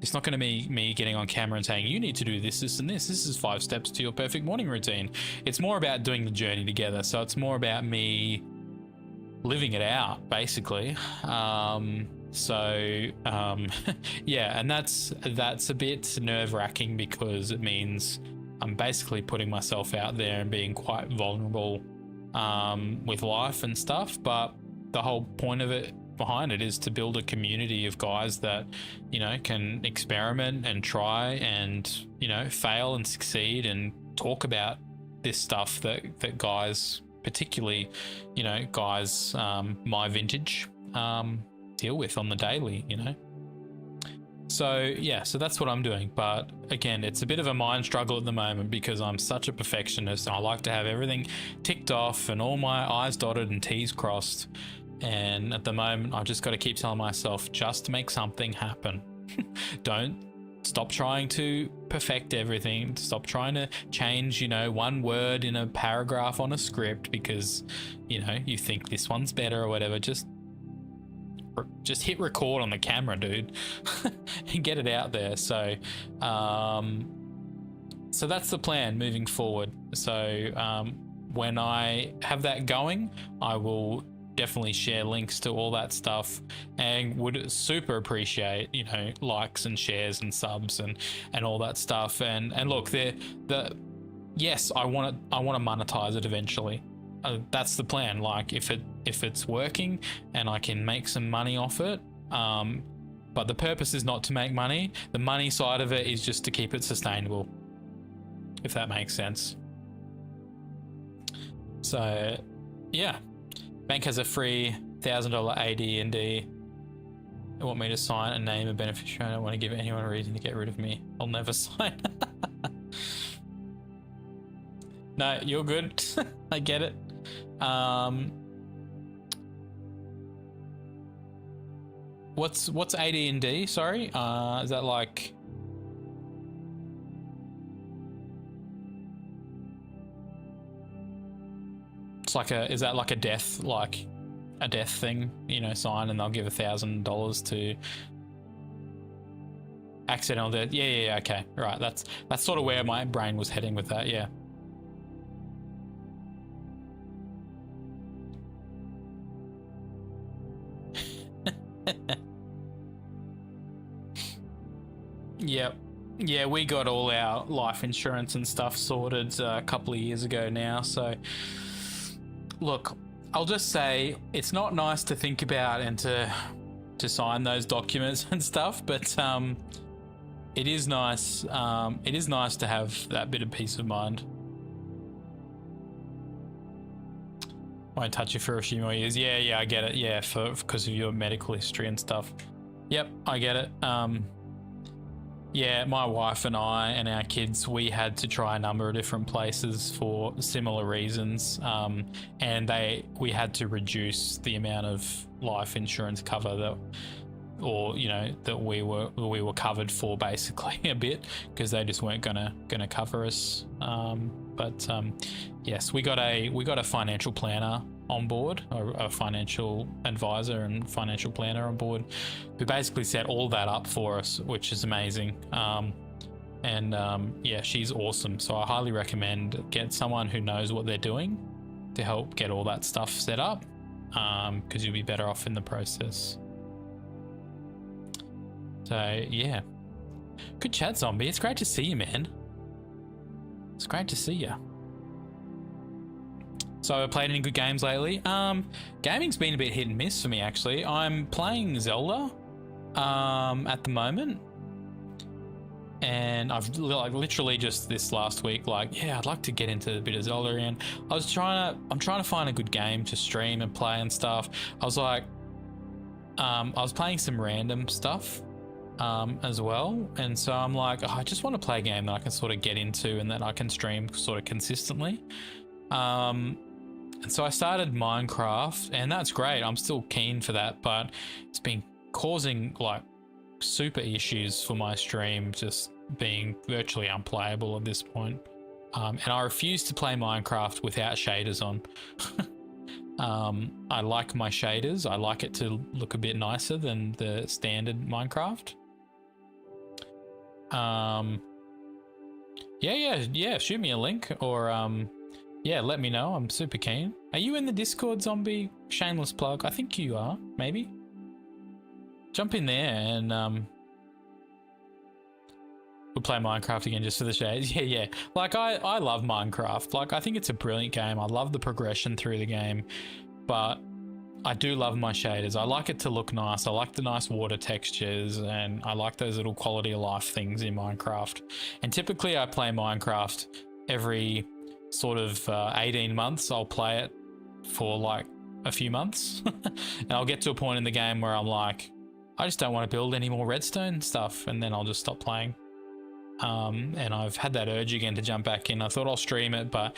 Speaker 2: It's not going to be me getting on camera and saying, you need to do this, this, and this. This is 5 steps to your perfect morning routine. It's more about doing the journey together. So it's more about me living it out, basically. Yeah, and that's a bit nerve-wracking, because it means I'm basically putting myself out there and being quite vulnerable with life and stuff. But the whole point of it, behind it, is to build a community of guys that, can experiment and try and, fail and succeed, and talk about this stuff that guys, particularly, guys my vintage, deal with on the daily, So yeah, so that's what I'm doing. But again, it's a bit of a mind struggle at the moment, because I'm such a perfectionist and I like to have everything ticked off and all my I's dotted and T's crossed. And at the moment, I've just got to keep telling myself, just make something happen. Don't stop trying to perfect everything. Stop trying to change, one word in a paragraph on a script because, you think this one's better or whatever. Just hit record on the camera, dude, and get it out there. So that's the plan moving forward. So when I have that going, I will definitely share links to all that stuff, and would super appreciate, likes and shares and subs and all that stuff. And look, yes, I want to monetize it eventually. That's the plan. Like if it's working and I can make some money off it, but the purpose is not to make money. The money side of it is just to keep it sustainable, if that makes sense. So yeah, bank has a free $1,000 AD&D They want me to sign and name a beneficiary. I don't want to give anyone a reason to get rid of me. I'll never sign. No, you're good. I get it. What's AD&D? Sorry, is that like? It's like is that like a death, like a death thing? You know, sign and they'll give $1,000 to accidental death. Yeah, okay, right. That's sort of where my brain was heading with that. Yeah. Yep. Yeah, we got all our life insurance and stuff sorted a couple of years ago now. So, look, I'll just say it's not nice to think about and to sign those documents and stuff, but it is nice. It is nice to have that bit of peace of mind. Won't touch you for a few more years. Yeah, I get it. Yeah, because of your medical history and stuff. Yep, I get it. Yeah, my wife and I and our kids, we had to try a number of different places for similar reasons, and we had to reduce the amount of life insurance cover that we were covered for, basically, a bit, because they just weren't gonna cover us. Yes, we got a financial planner on board, or a financial advisor and financial planner on board, who basically set all that up for us, which is amazing. Yeah, she's awesome. So I highly recommend get someone who knows what they're doing to help get all that stuff set up, because you'll be better off in the process. So yeah, good chat, Zombie. It's great to see you, man. It's great to see you. So I played any good games lately? Gaming's been a bit hit and miss for me, actually. I'm playing Zelda at the moment, and I've literally just this last week, I'd like to get into a bit of Zelda again. I'm trying to find a good game to stream and play and stuff. I was playing some random stuff as well, and so I'm like, I just want to play a game that I can sort of get into and that I can stream sort of consistently. And so I started Minecraft, and that's great. I'm still keen for that, but it's been causing super issues for my stream, just being virtually unplayable at this point. And I refuse to play Minecraft without shaders on. I like my shaders. I like it to look a bit nicer than the standard Minecraft. Yeah, shoot me a link, or yeah, let me know. I'm super keen. Are you in the Discord, Zombie? Shameless plug. I think you are, maybe. Jump in there and we'll play Minecraft again just for the shades. Yeah. I love Minecraft. I think it's a brilliant game. I love the progression through the game, but I do love my shaders. I like it to look nice. I like the nice water textures, and I like those little quality of life things in Minecraft. And typically I play Minecraft every sort of 18 months. I'll play it for a few months and I'll get to a point in the game where I'm like, I just don't want to build any more redstone stuff, and then I'll just stop playing. And I've had that urge again to jump back in. I thought I'll stream it, but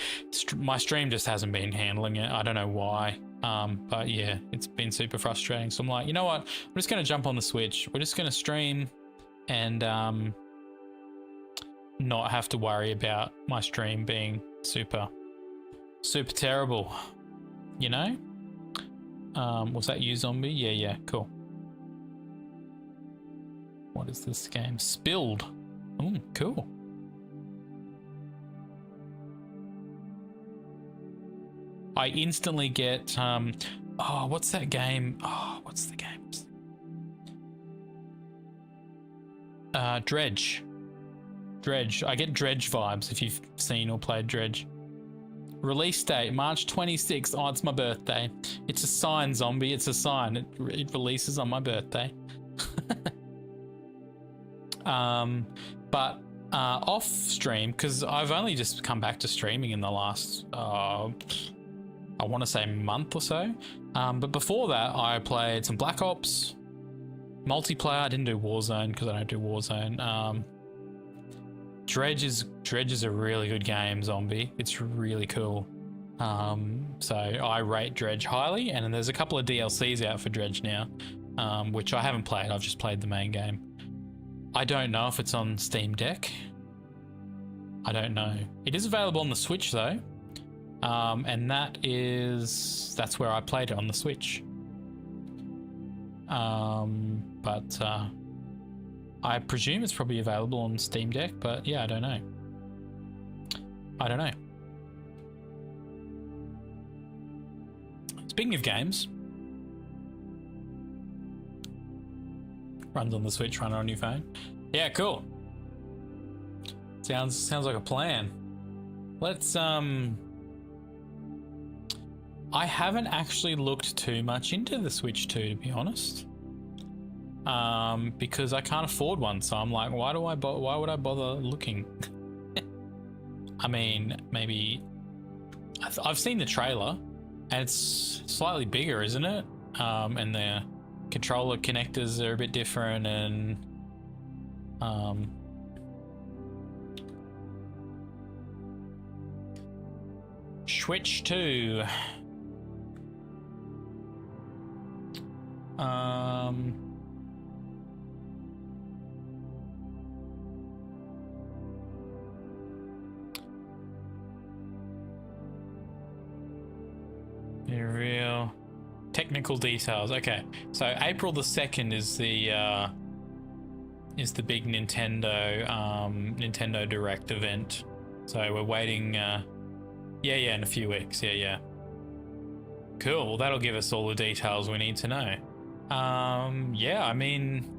Speaker 2: my stream just hasn't been handling it. I don't know why. But yeah, it's been super frustrating. So I'm like, you know what? I'm just going to jump on the Switch. We're just going to stream and not have to worry about my stream being super terrible, you know? Was that you, Zombie? Yeah, cool. What is this game? Spilled. Cool. I instantly get what's that game? What's the game? Dredge. I get Dredge vibes if you've seen or played Dredge. Release date March 26th. Oh, it's my birthday. It's a sign, Zombie. It's a sign. It releases on my birthday. But off stream, because I've only just come back to streaming in the last I want to say month or so. But before that, I played some Black Ops. Multiplayer, I didn't do Warzone because I don't do Warzone. Dredge is a really good game, Zombie. It's really cool. So I rate Dredge highly, and there's a couple of DLCs out for Dredge now, which I haven't played. I've just played the main game. I don't know if it's on Steam Deck. I don't know. It is available on the Switch though, and that's where I played it, on the Switch. But I presume it's probably available on Steam Deck, but yeah, I don't know. Speaking of games, runs on the Switch, run on your phone. Yeah, cool. Sounds like a plan. Let's I haven't actually looked too much into the Switch 2, to be honest. Because I can't afford one, so I'm like, why would I bother looking? I mean, maybe I've seen the trailer, and it's slightly bigger, isn't it? And the controller connectors are a bit different, and Switch 2. Real technical details. Okay, so April the 2nd is the big Nintendo Direct event. So we're waiting. Yeah, in a few weeks. Yeah. Cool. Well, that'll give us all the details we need to know. Yeah, I mean,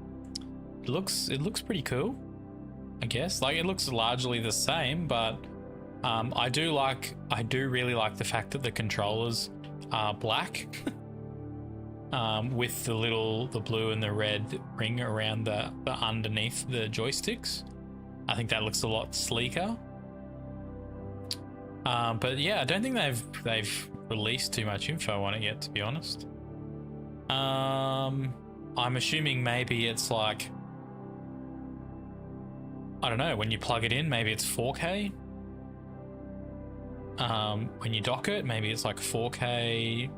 Speaker 2: it looks pretty cool, I guess. Like, it looks largely the same, but I do really like the fact that the controllers are black, with the blue and the red ring around the underneath the joysticks. I think that looks a lot sleeker. But yeah, I don't think they've released too much info on it yet, to be honest. I'm assuming maybe it's like, I don't know, when you plug it in, maybe it's 4K. When you dock it, maybe it's like 4K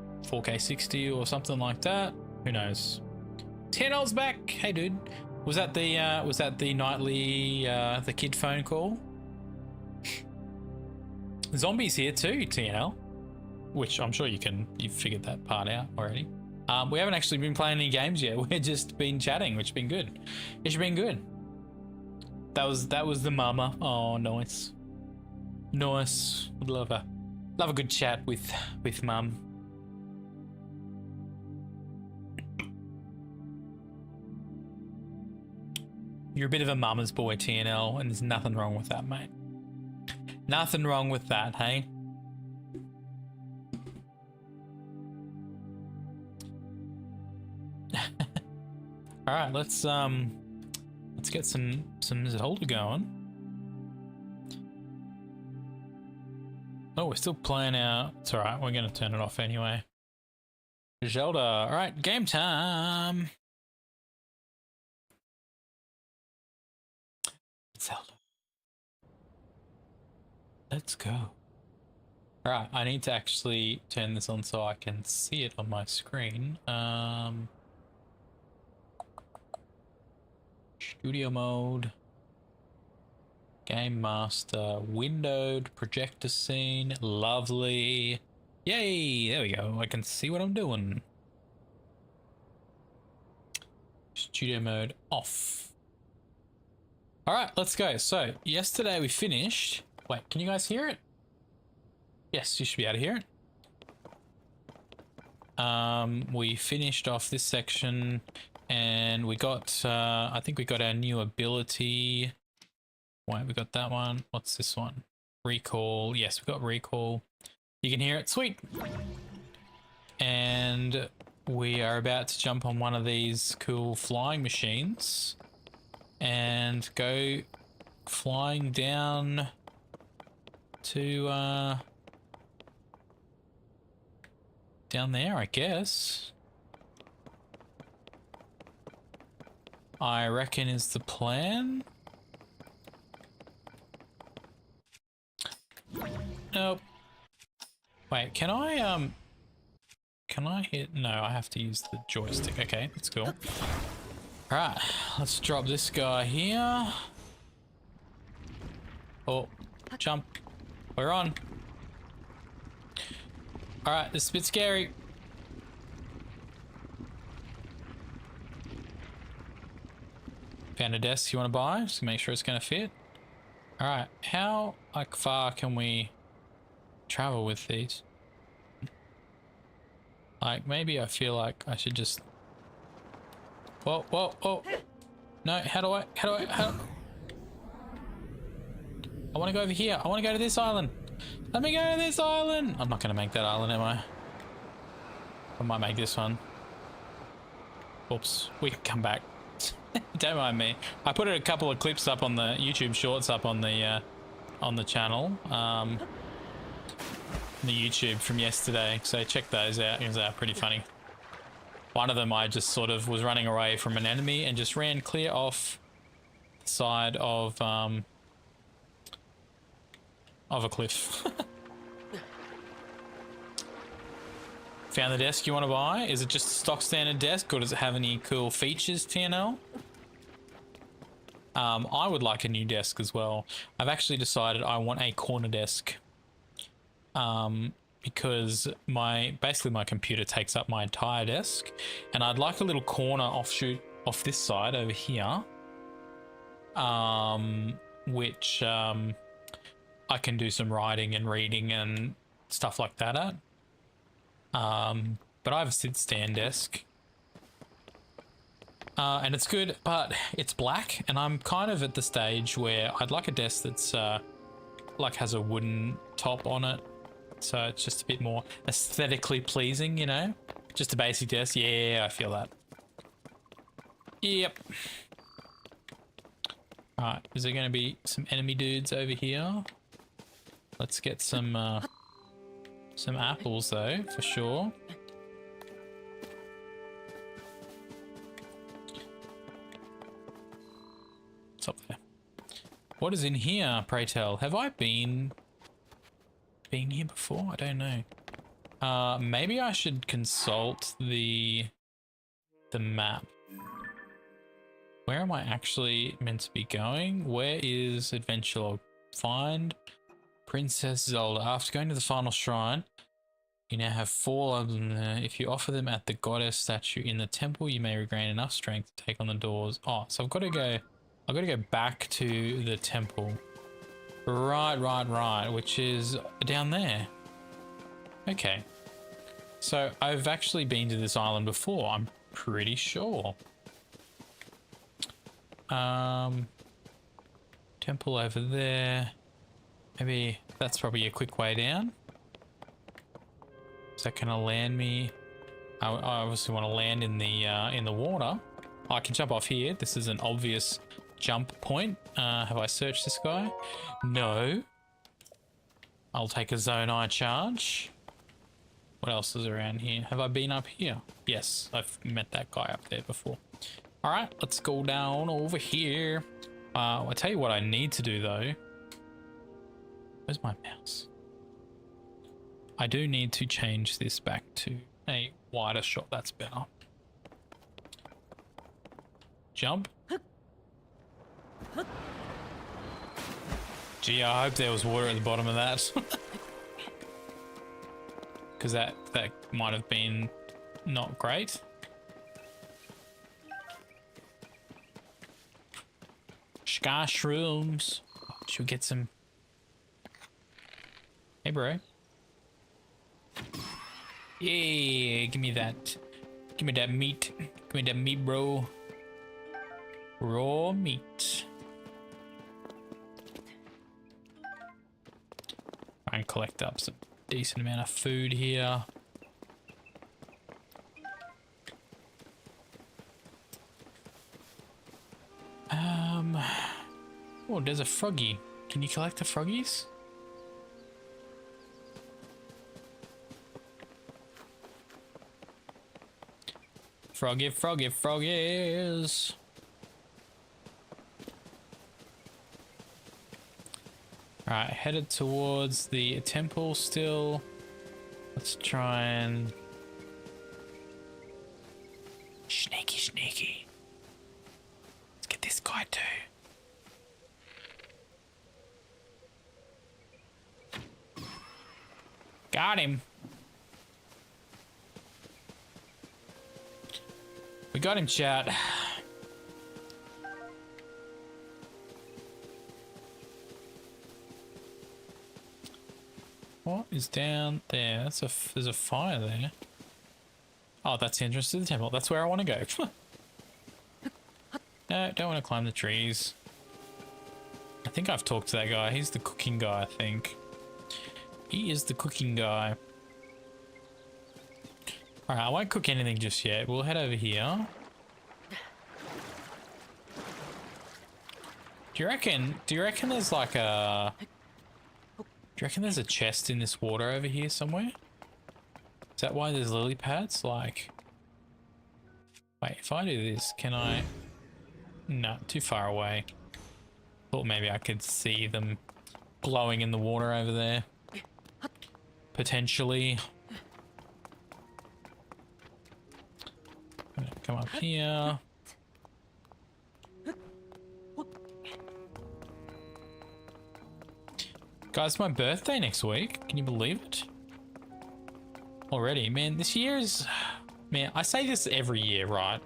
Speaker 2: 60 or something like that. Who knows? $10 back. Hey, dude. Was that the nightly the kid phone call? Zombies here too, TNL, which I'm sure you've figured that part out already. We haven't actually been playing any games yet. We've just been chatting, which has been good. It's been good. That was the mama. Oh, nice. Would love a good chat with mum. You're a bit of a mama's boy, TNL, and there's nothing wrong with that, mate. Nothing wrong with that, hey? All right, let's get some Zelda going. Oh, we're still playing out. It's all right. We're gonna turn it off anyway. Zelda. All right, game time. Zelda. Let's go. All right, I need to actually turn this on so I can see it on my screen. Studio mode. Game master. Windowed. Projector scene. Lovely. Yay! There we go. I can see what I'm doing. Studio mode off. All right, let's go. So yesterday we finished. Wait, can you guys hear it? Yes, you should be able to hear it. We finished off this section, and we got, I think we got our new ability. Wait, we got that one. What's this one? Recall. Yes, we got recall. You can hear it. Sweet. And we are about to jump on one of these cool flying machines and go flying down to down there, I guess. I reckon is the plan. Nope. Wait, can I hit? No, I have to use the joystick. Okay, that's cool. Alright, let's drop this guy here. Oh, jump. We're on. Alright, this is a bit scary. Found a desk you want to buy, just to make sure it's going to fit. Alright, how like far can we travel with these? Like, maybe I feel like I should just... Whoa, whoa, whoa. No, how do I... I want to go over here. I want to go to this island. Let me go to this island. I'm not going to make that island, am I? I might make this one. Oops, we can come back. Don't mind me. I put a couple of clips up on the YouTube shorts up on the channel. The YouTube from yesterday, so check those out. It was pretty funny. One of them, I just sort of was running away from an enemy and just ran clear off the side of a cliff. Found the desk you want to buy. Is it just a stock standard desk, or does it have any cool features, TNL? I would like a new desk as well. I've actually decided I want a corner desk. Because basically my computer takes up my entire desk, and I'd like a little corner offshoot off this side over here, which I can do some writing and reading and stuff like that at. But I have a sit stand desk, and it's good, but it's black, and I'm kind of at the stage where I'd like a desk that's like has a wooden top on it. So it's just a bit more aesthetically pleasing, you know? Just a basic desk. Yeah, I feel that. Yep. Alright, is there going to be some enemy dudes over here? Let's get some apples, though, for sure. What's up there? What is in here, pray tell? Have I been here before? I don't know. Maybe I should consult the map. Where am I actually meant to be going? Where is adventure log? Find Princess Zelda. After going to the final shrine, you now have 4 of them there. If you offer them at the goddess statue in the temple, you may regain enough strength to take on the doors. Oh, so I've got to go back to the temple. Right, which is down there. Okay. So I've actually been to this island before, I'm pretty sure. Temple over there. Maybe that's probably a quick way down. Is that gonna land me? I obviously want to land in the water. I can jump off here. This is an obvious jump point. Have I searched this guy? No. I'll take a zone eye charge. What else is around here? Have I been up here? Yes, I've met that guy up there before. All right, let's go down over here. I'll tell you what I need to do though. Where's my mouse? I do need to change this back to a wider shot. That's better. Jump. Gee, I hope there was water at the bottom of that. Because that might have been not great. Sky shrooms. Should we get some? Hey, bro. Yeah, give me that. Give me that meat. Give me that meat, bro. Raw meat. Try and collect up some decent amount of food here. Oh, there's a froggy. Can you collect the froggies? Froggy, froggy, froggies. Alright, headed towards the temple still. Let's try and... Sneaky, sneaky. Let's get this guy too. Got him. We got him, chat. What is down there? There's a fire there. Oh, that's the entrance to the temple. That's where I want to go. No, don't want to climb the trees. I think I've talked to that guy. He's the cooking guy, I think. He is the cooking guy. Alright, I won't cook anything just yet. We'll head over here. Do you reckon there's like a... Do you reckon there's a chest in this water over here somewhere? Is that why there's lily pads? Like... Wait, if I do this, can I... No, too far away. Thought maybe I could see them glowing in the water over there. Potentially. Come up here. Guys, it's my birthday next week. Can you believe it? Already, man, this year is... Man, I say this every year, right?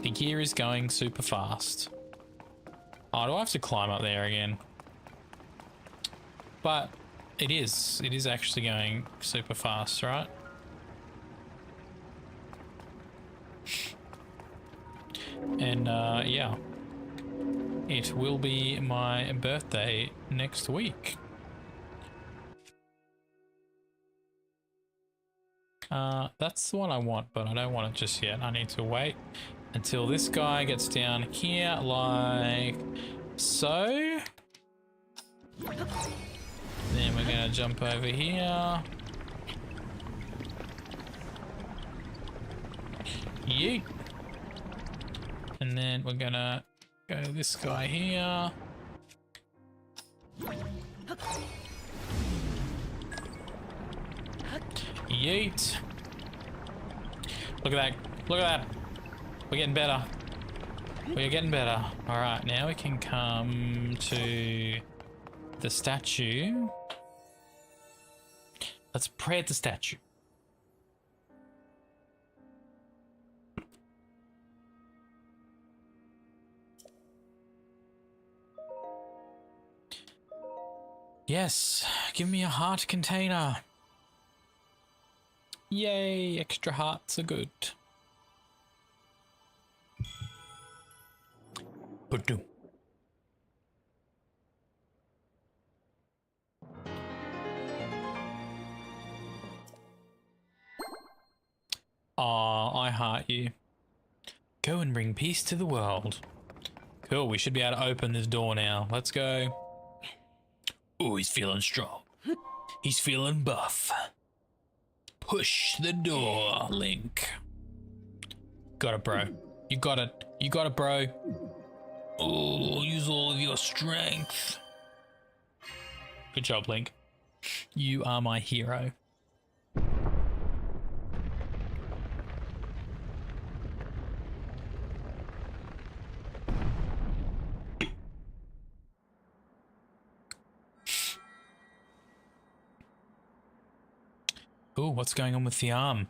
Speaker 2: The year is going super fast. Oh, do I have to climb up there again? But it is actually going super fast, right? And yeah, it will be my birthday next week. That's the one I want, but I don't want it just yet. I need to wait until this guy gets down here, like so. Then we're gonna jump over here. Yeet. And then we're gonna go to this guy here. Yeet. Look at that. Look at that. We're getting better. We're getting better. Alright, now we can come to the statue. Let's pray at the statue. Yes, give me a heart container. Yay, extra hearts are good. Ba-doom. Aw, I heart you. Go and bring peace to the world. Cool, we should be able to open this door now. Let's go. Oh, he's feeling strong. He's feeling buff. Push the door, Link. Got it, bro. You got it. You got it, bro. Oh, use all of your strength. Good job, Link. You are my hero. Oh, what's going on with the arm?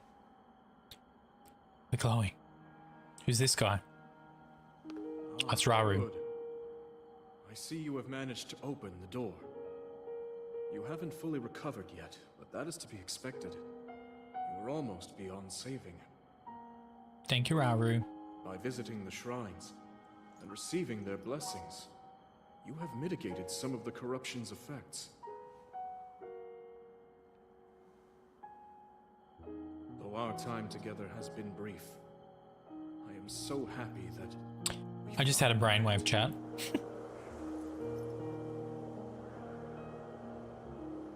Speaker 2: They're glowing. Who's this guy? That's Raru.
Speaker 3: Good. I see you have managed to open the door. You haven't fully recovered yet, but that is to be expected. You were almost beyond saving.
Speaker 2: Thank you, Raru.
Speaker 3: By visiting the shrines and receiving their blessings, you have mitigated some of the corruption's effects. Though our time together has been brief, I am so happy that
Speaker 2: I just had a brainwave chat.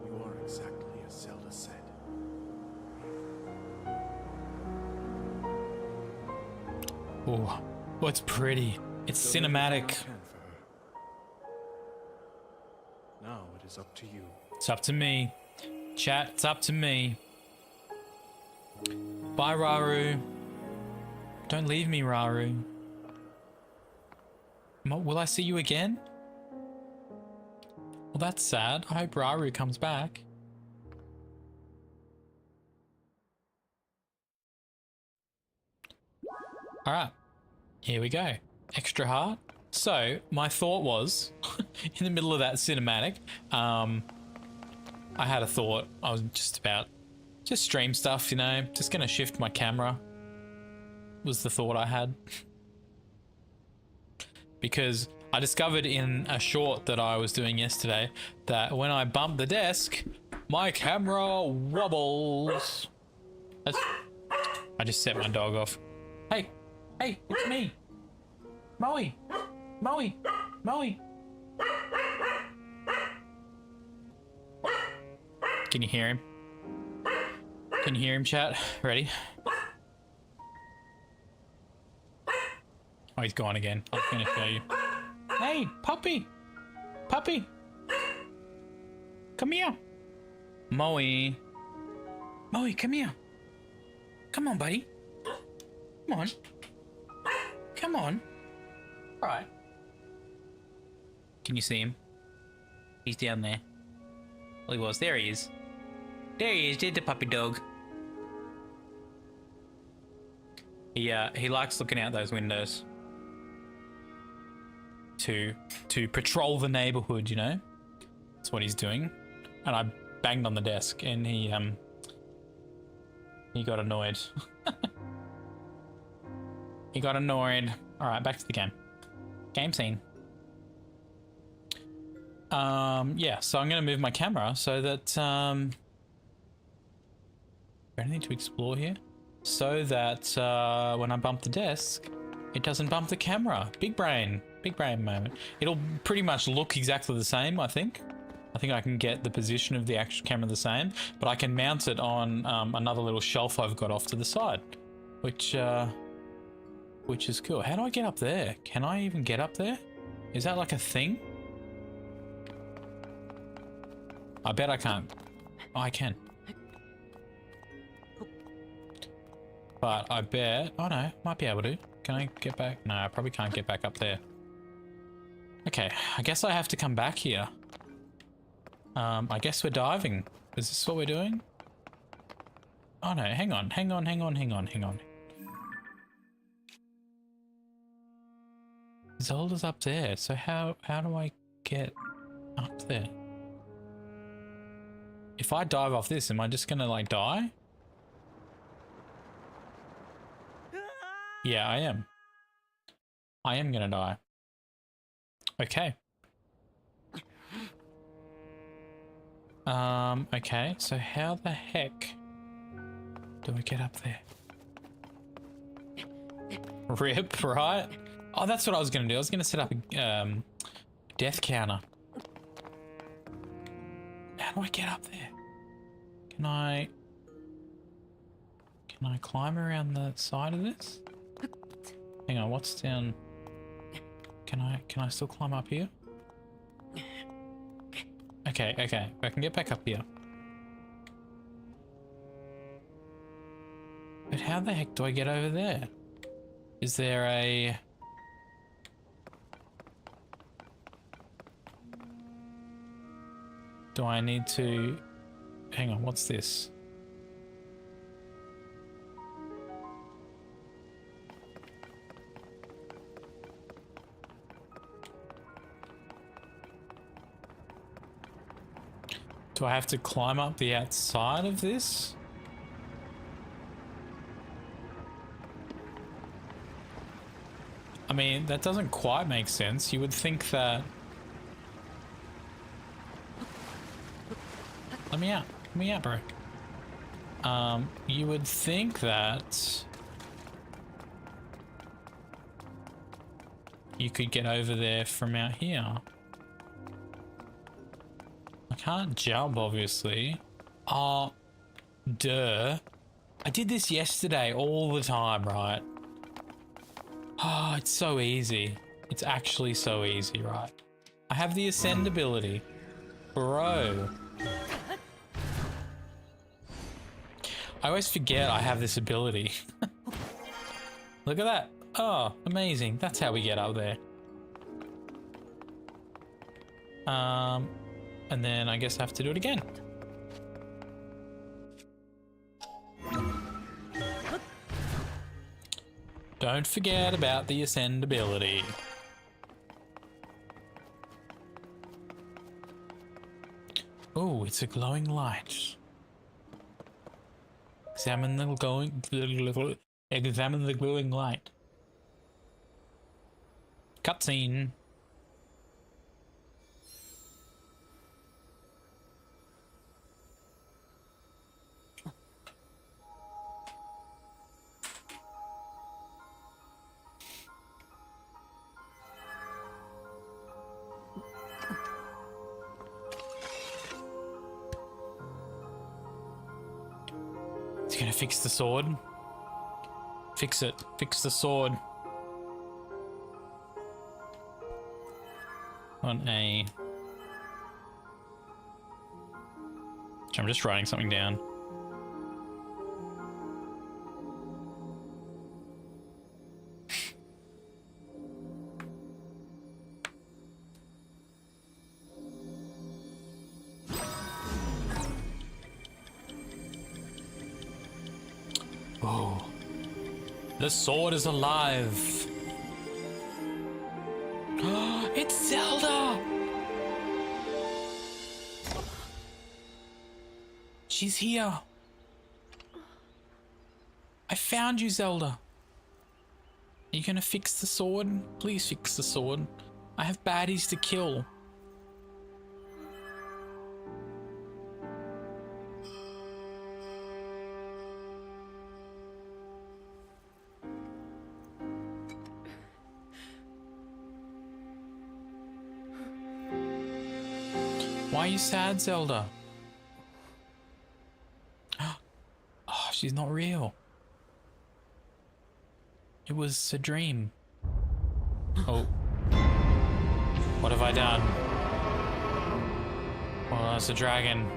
Speaker 3: You are exactly as Zelda said.
Speaker 2: Oh, it's pretty. It's
Speaker 3: So
Speaker 2: cinematic.
Speaker 3: I can for her. Now it It's up to you.
Speaker 2: It's up to me. Chat, it's up to me. Bye, Raru. Don't leave me, Raru. Will I see you again? Well, that's sad. I hope Raru comes back. Alright. Here we go. Extra heart. So, my thought was, in the middle of that cinematic, I had a thought. I was just stream stuff, you know, just gonna shift my camera. Was the thought I had. Because I discovered in a short that I was doing yesterday that when I bump the desk, my camera wobbles. I just set my dog off. Hey, it's me. Moe. Can you hear him? Can you hear him, chat? Ready? Oh, he's gone again. I was going to show you. Hey, puppy! Puppy! Come here! Moe! Moe, come here! Come on, buddy! Come on! Come on! Alright. Can you see him? He's down there. Well, he was. There he is. There he is. There's the puppy dog. He likes looking out those windows. To patrol the neighborhood, you know? That's what he's doing. And I banged on the desk and he got annoyed. He got annoyed. Alright, back to the game. Game scene. Yeah, so I'm gonna move my camera so that is there anything to explore here? So that when I bump the desk, it doesn't bump the camera. Big brain moment. It'll pretty much look exactly the same, I think. I think I can get the position of the actual camera the same, but I can mount it on another little shelf I've got off to the side, which is cool. How do I get up there? Can I even get up there? Is that like a thing? I bet I can't. Oh, I can. But I bet... Oh no, might be able to. Can I get back? No, I probably can't get back up there. Okay, I guess I have to come back here. I guess we're diving. Is this what we're doing? Oh no, hang on. Zelda's up there, so how do I get up there? If I dive off this, am I just gonna like die? Yeah, I am. I am gonna die. Okay. Okay, so how the heck do I get up there? Rip, right? Oh, that's what I was gonna do. I was gonna set up a death counter. How do I get up there? Can I climb around the side of this? Hang on, what's down? Can I still climb up here? Okay, I can get back up here. But how the heck do I get over there? Is there a... Do I need to... Hang on, what's this? Do I have to climb up the outside of this? I mean, that doesn't quite make sense. You would think that... Let me out, bro. You would think that you could get over there from out here. I can't jump, obviously. Oh, duh. I did this yesterday all the time, right? Oh, it's so easy. It's actually so easy, right? I have the ascend ability. Bro. I always forget I have this ability. Look at that. Oh, amazing. That's how we get up there. And then I guess I have to do it again. Don't forget about the ascend ability. Oh, it's a glowing light. Examine the glowing light. Cutscene. Is he gonna fix the sword? Fix it. Fix the sword. On A. I'm just writing something down. Oh. The sword is alive. It's Zelda! She's here. I found you, Zelda. Are you gonna fix the sword? Please fix the sword. I have baddies to kill. Why are you sad, Zelda? Oh, she's not real. It was a dream. Oh. What have I done? Oh, that's a dragon.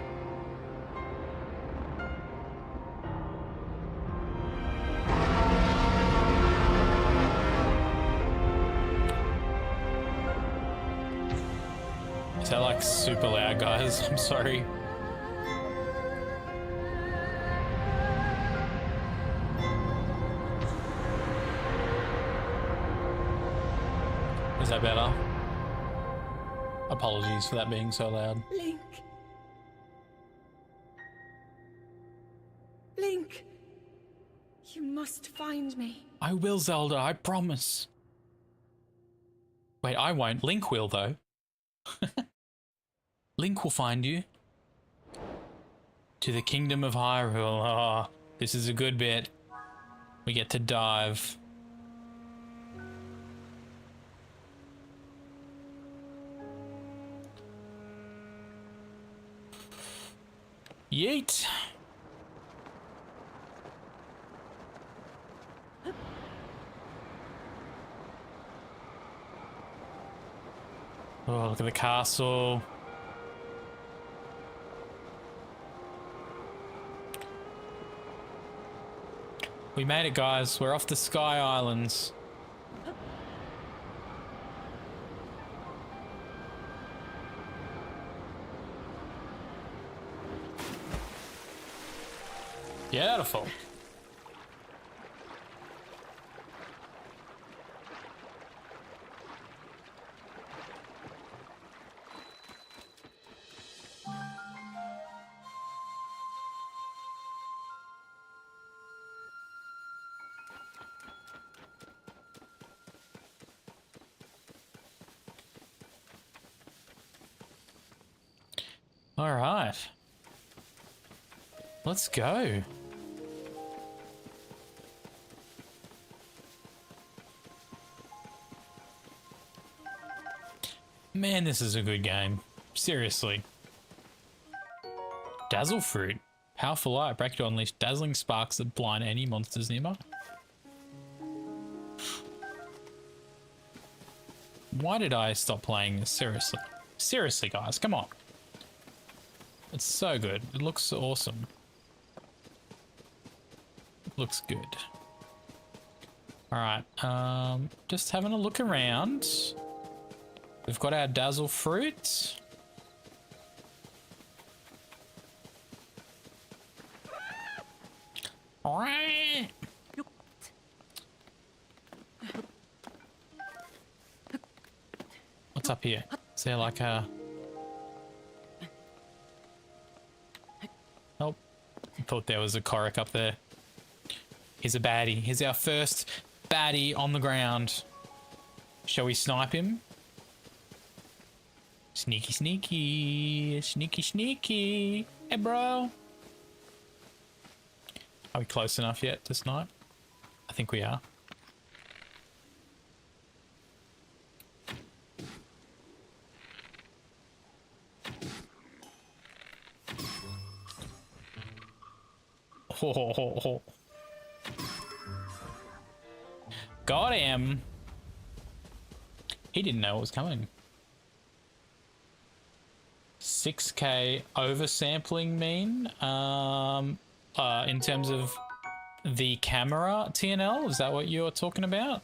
Speaker 2: Is that like super loud, guys? I'm sorry. Is that better? Apologies for that being so loud.
Speaker 4: Link. Link. You must find me.
Speaker 2: I will, Zelda, I promise. Wait, I won't. Link will, though. Link will find you. To the kingdom of Hyrule. Oh, this is a good bit. We get to dive. Yeet! Oh, look at the castle. We made it, guys. We're off the Sky Islands. Beautiful. All right. Let's go. Man, this is a good game. Seriously. Dazzle Fruit. Powerful light. Break to unleash dazzling sparks that blind any monsters nearby. Why did I stop playing this? Seriously. Seriously, guys. Come on. It's so good. It looks awesome. It looks good. Alright, just having a look around. We've got our dazzle fruit. Alright. What's up here? Is there like a... Oh, I thought there was a Korok up there. He's a baddie. He's our first baddie on the ground. Shall we snipe him? Sneaky, sneaky. Sneaky, sneaky. Hey, bro. Are we close enough yet to snipe? I think we are. Ho, ho, ho, ho. Got him. He didn't know it was coming. 6K oversampling mean? In terms of the camera TNL, is that what you're talking about?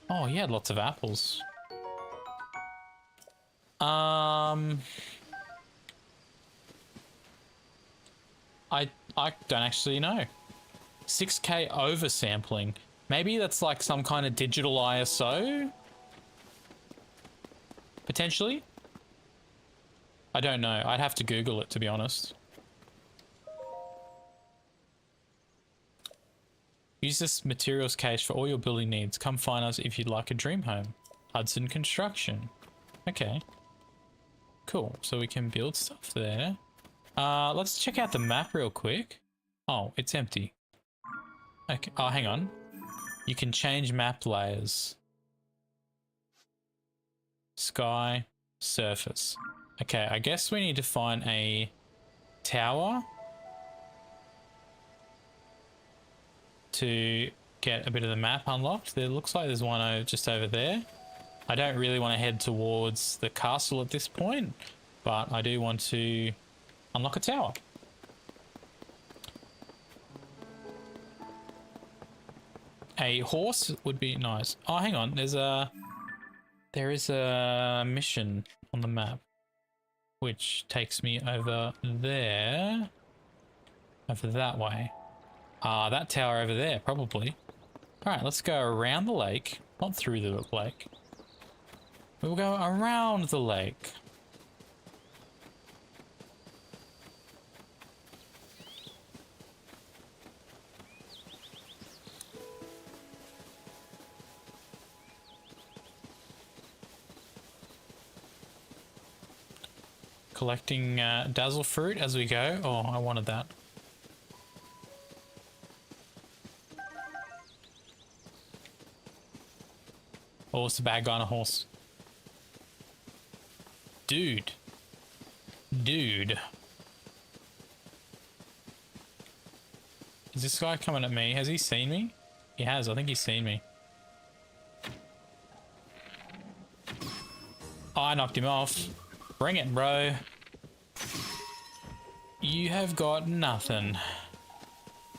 Speaker 2: Oh, he had lots of apples. I don't actually know. 6K oversampling. Maybe that's like some kind of digital ISO? Potentially? I don't know. I'd have to Google it, to be honest. Use this materials cache for all your building needs. Come find us if you'd like a dream home. Hudson Construction. Okay. Cool. So we can build stuff there. Let's check out the map real quick. Oh, it's empty. Okay. Oh, hang on. You can change map layers. Sky, surface. Okay, I guess we need to find a tower to get a bit of the map unlocked. There looks like there's one just over there. I don't really want to head towards the castle at this point, but I do want to unlock a tower. A horse would be nice. Oh, hang on. There is a mission on the map, which takes me over there. Over that way. That tower over there, probably. Alright, let's go around the lake. Not through the lake. We'll go around the lake. Collecting dazzle fruit as we go. Oh, I wanted that. Oh, it's a bad guy on a horse. Dude. Dude. Is this guy coming at me? Has he seen me? He has. I think he's seen me. Oh, I knocked him off. Bring it, bro. You have got nothing.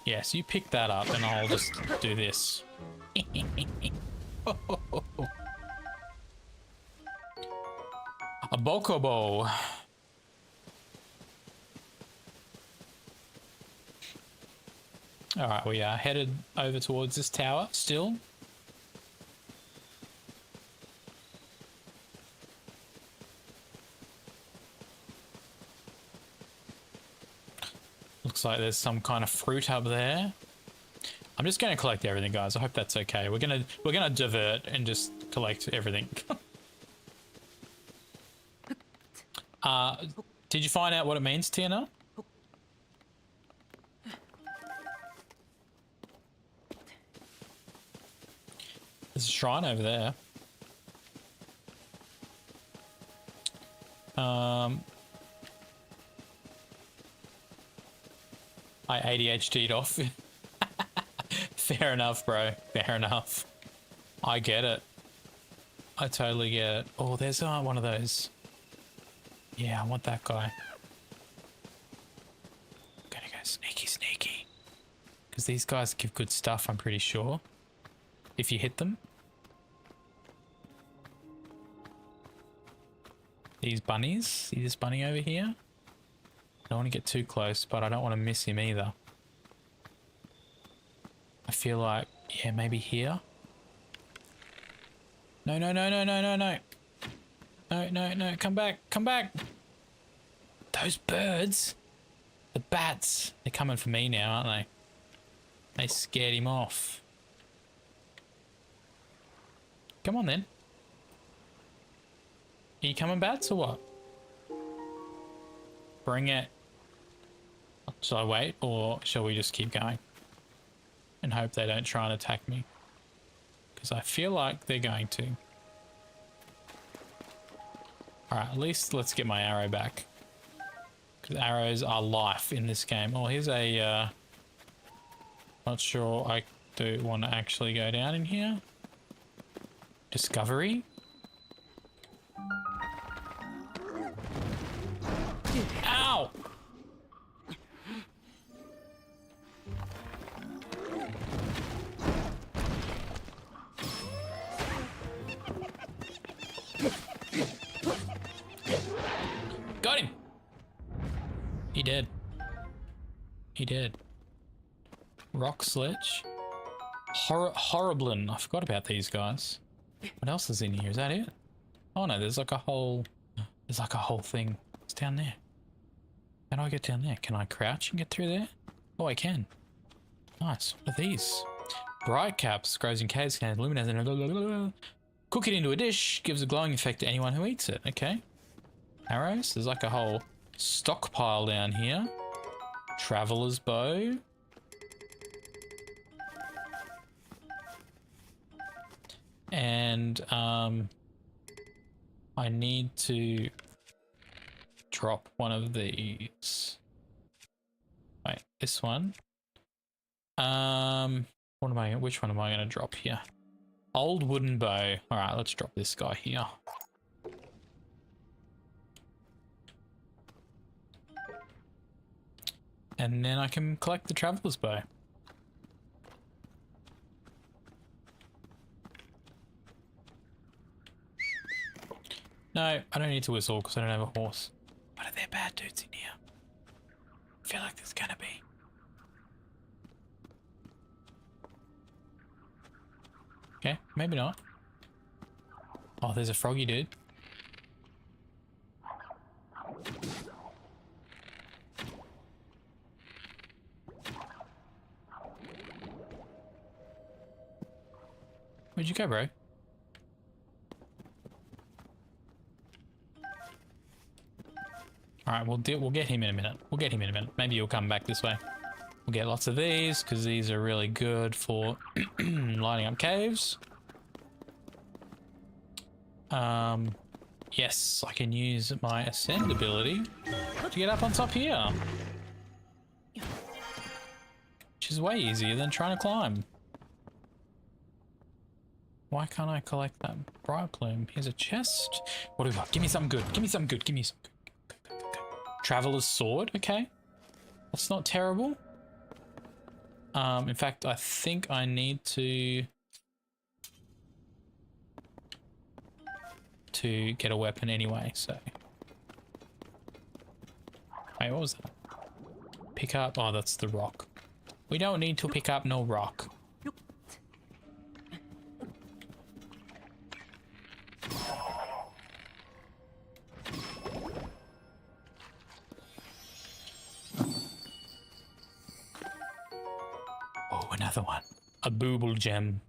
Speaker 2: Yes, you pick that up and I'll just do this. A bokobo. Alright, we are headed over towards this tower still. Looks like there's some kind of fruit up there. I'm just going to collect everything, guys. I hope that's okay. We're gonna divert and just collect everything. Did you find out what it means, TNL? There's a shrine over there. I ADHD'd off. Fair enough, bro. Fair enough. I get it. I totally get it. Oh, there's one of those. Yeah, I want that guy. Because these guys give good stuff, I'm pretty sure. If you hit them. These bunnies. See this bunny over here? I don't want to get too close, but I don't want to miss him either. I feel like, yeah, maybe here. No, no, no, no, no, no, no. No, no, no, come back, come back. Those birds, the bats, they're coming for me now, aren't they? They scared him off. Come on then. Are you coming, bats, or what? Bring it. Shall I wait, or shall we just keep going? And hope they don't try and attack me. Because I feel like they're going to. Alright, at least let's get my arrow back. Because arrows are life in this game. Oh, here's a... not sure I do want to actually go down in here. Discovery. Ow! Got him! He did. He did. Rock sledge. Horriblin. I forgot about these guys. What else is in here? Is that it? Oh no, there's like a whole... There's like a whole thing. It's down there. How do I get down there? Can I crouch and get through there? Oh, I can. Nice. What are these? Bright caps. Grows in caves. Can illuminate and... Cook it into a dish. Gives a glowing effect to anyone who eats it. Okay. Arrows. There's like a whole stockpile down here. Traveler's bow. And I need to drop one of these. Wait, this one. What am I? Which one am I going to drop here? Old wooden bow. All right, let's drop this guy here. And then I can collect the traveler's bow. No, I don't need to whistle because I don't have a horse. But are there bad dudes in here? I feel like there's gonna be. Okay, maybe not. Oh, there's a froggy dude. Where'd you go, bro? All right, we'll get him in a minute. We'll get him in a minute. Maybe he'll come back this way. We'll get lots of these because these are really good for lighting up caves. Yes, I can use my ascend ability to get up on top here, which is way easier than trying to climb. Why can't I collect that bright plume? Here's a chest. What do we got? Give me something good. Give me something good. Give me something good. Traveler's sword. Okay. That's not terrible. In fact, I think I need to get a weapon anyway, so. Wait, what was that? Pick up. Oh, that's the rock. We don't need to pick up no rock. Oh, another one. A booble gem.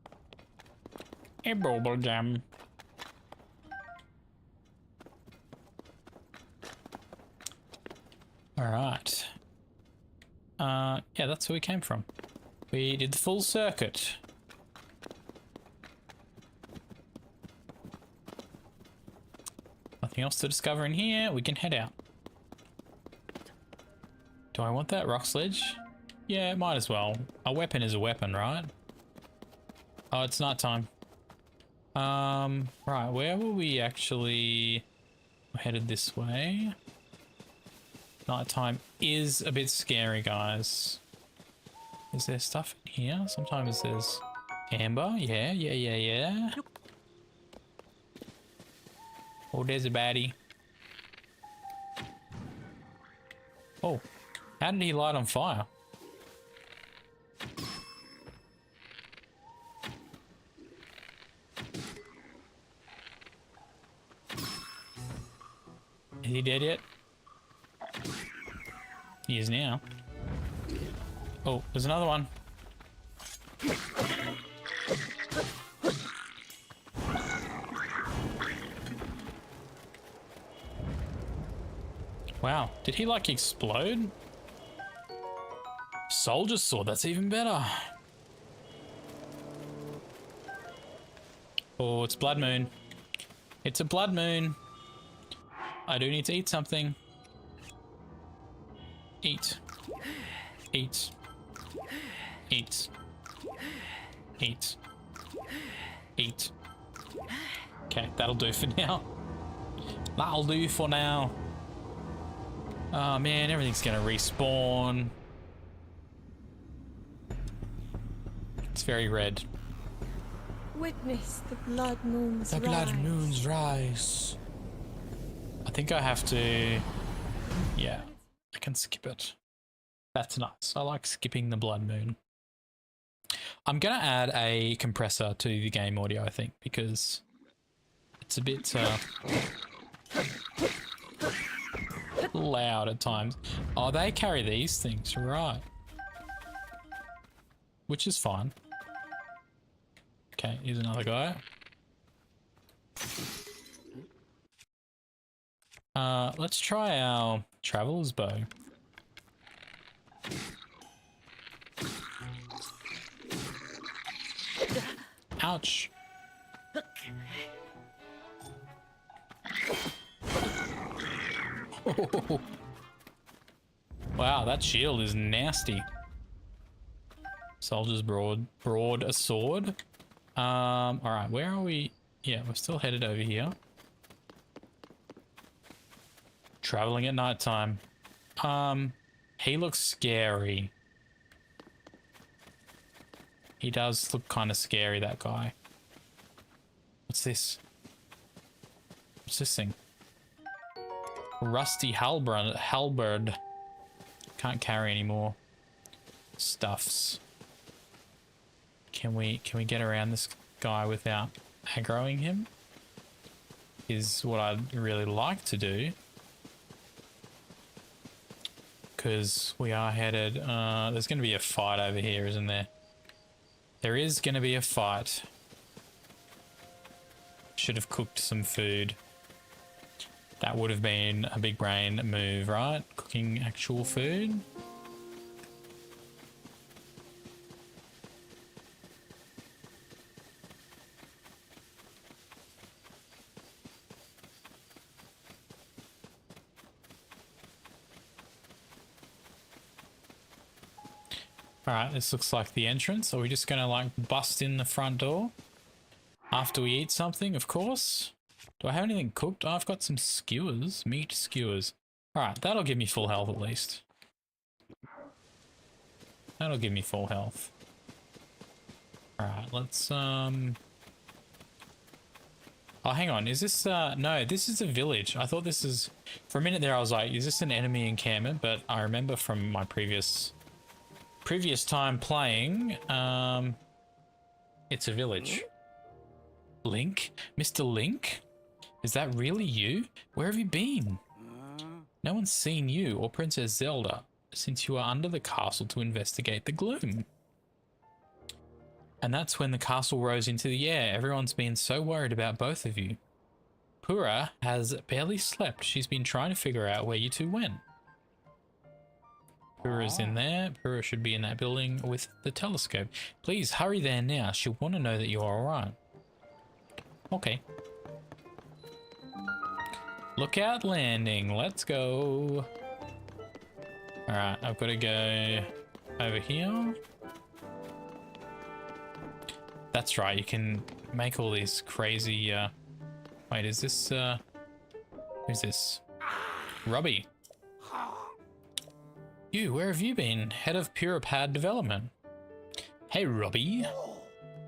Speaker 2: A booble gem. Alright. Yeah, that's where we came from. We did the full circuit. Nothing else to discover in here. We can head out. Do I want that rock sledge? Yeah, might as well. A weapon is a weapon, right? Oh, it's nighttime. Right, where were we actually? We're headed this way. Nighttime is a bit scary, guys. Is there stuff in here? Sometimes there's amber. Yeah. Oh, there's a baddie. Oh, how did he light on fire? Is he dead yet? He is now. Oh, there's another one. Wow, did he like explode? Soldier sword, that's even better. Oh, it's blood moon. It's a blood moon. I do need to eat something. Eat. Eat. Eat. Eat. Eat. Okay, that'll do for now. That'll do for now. Oh man, everything's gonna respawn. It's very red.
Speaker 4: Witness the blood moon's rise.
Speaker 2: The blood moon's rise. I think I have to... Yeah, I can skip it. That's nice. I like skipping the blood moon. I'm gonna add a compressor to the game audio, I think, because it's a bit loud at times. Oh, they carry these things, right? Which is fine. Okay, here's another guy. Let's try our traveler's bow. Ouch. Wow, that shield is nasty. Soldier's broad a sword. All right, where are we? Yeah, we're still headed over here. Traveling at nighttime. He looks scary. He does look kind of scary, that guy. What's this? What's this thing? Rusty halberd. Can't carry any more stuffs. Can we get around this guy without aggroing him? Is what I'd really like to do. Because we are headed... there's going to be a fight over here, isn't there? There is going to be a fight. Should have cooked some food. That would have been a big brain move, right? Cooking actual food. Alright, this looks like the entrance. Are we just gonna like bust in the front door? After we eat something, of course. Do I have anything cooked? Oh, I've got some skewers, meat skewers. Alright, that'll give me full health at least. That'll give me full health. Alright, let's Oh, hang on, is this no, this is a village. I thought this is, for a minute there I was like, is this an enemy encampment? But I remember from my previous time playing, it's a village. Link? Mr. Link? Is that really you? Where have you been? No one's seen you or Princess Zelda since you were under the castle to investigate the gloom. And that's when the castle rose into the air. Everyone's been so worried about both of you. Pura has barely slept. She's been trying to figure out where you two went. Pura's in there. Pura should be in that building with the telescope. Please hurry there now. She'll want to know that you're alright. Okay. Lookout landing. Let's go. Alright, I've got to go over here. That's right, you can make all these crazy... Wait, is this... Who's this? Robbie. You, where have you been? Head of Puripad Development. Hey, Robbie.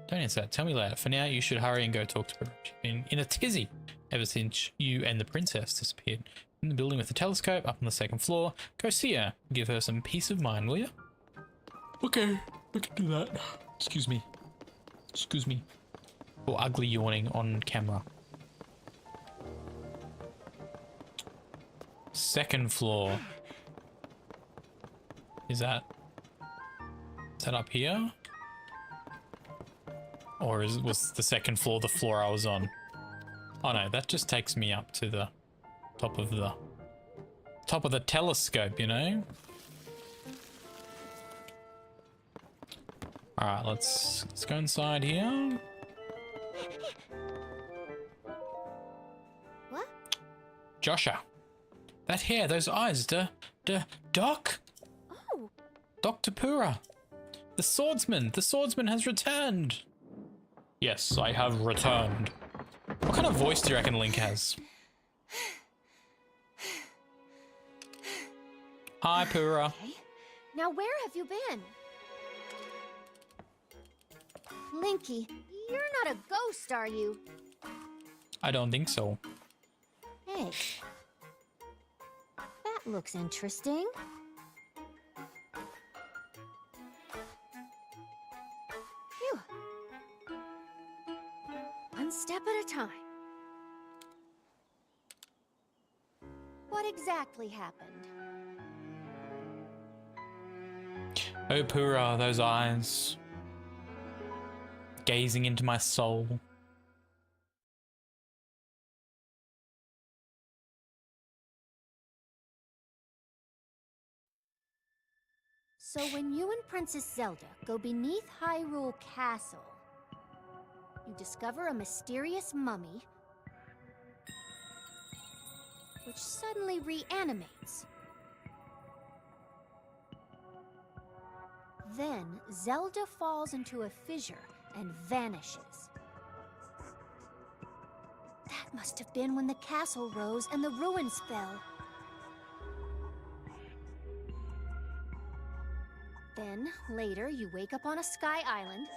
Speaker 2: Don't answer that. Tell me later. For now, you should hurry and go talk to her. She's been in a tizzy ever since you and the princess disappeared. In the building with the telescope, up on the second floor. Go see her. Give her some peace of mind, will you? Okay, I can do that. Excuse me. Excuse me. Or ugly yawning on camera. Second floor. Is that up here? Or was the second floor the floor I was on? Oh no, that just takes me up to the top of the telescope, you know? Alright, let's go inside here.
Speaker 5: What?
Speaker 2: Joshua. That hair, those eyes, Doc?
Speaker 5: Oh.
Speaker 2: Dr. Pura. The swordsman has returned. Yes, I have returned. What kind of voice do you reckon Link has? Hi, Pura.
Speaker 5: Okay. Now where have you been? Linky, you're not a ghost, are you?
Speaker 2: I don't think so.
Speaker 5: Hey. That looks interesting. Phew. One step at a time. What exactly happened?
Speaker 2: Oh, Pura, those eyes. Gazing into my soul.
Speaker 5: So when you and Princess Zelda go beneath Hyrule Castle, you discover a mysterious mummy which suddenly reanimates. Then Zelda falls into a fissure and vanishes. That must have been when the castle rose and the ruins fell. Then, later, you wake up on a sky island,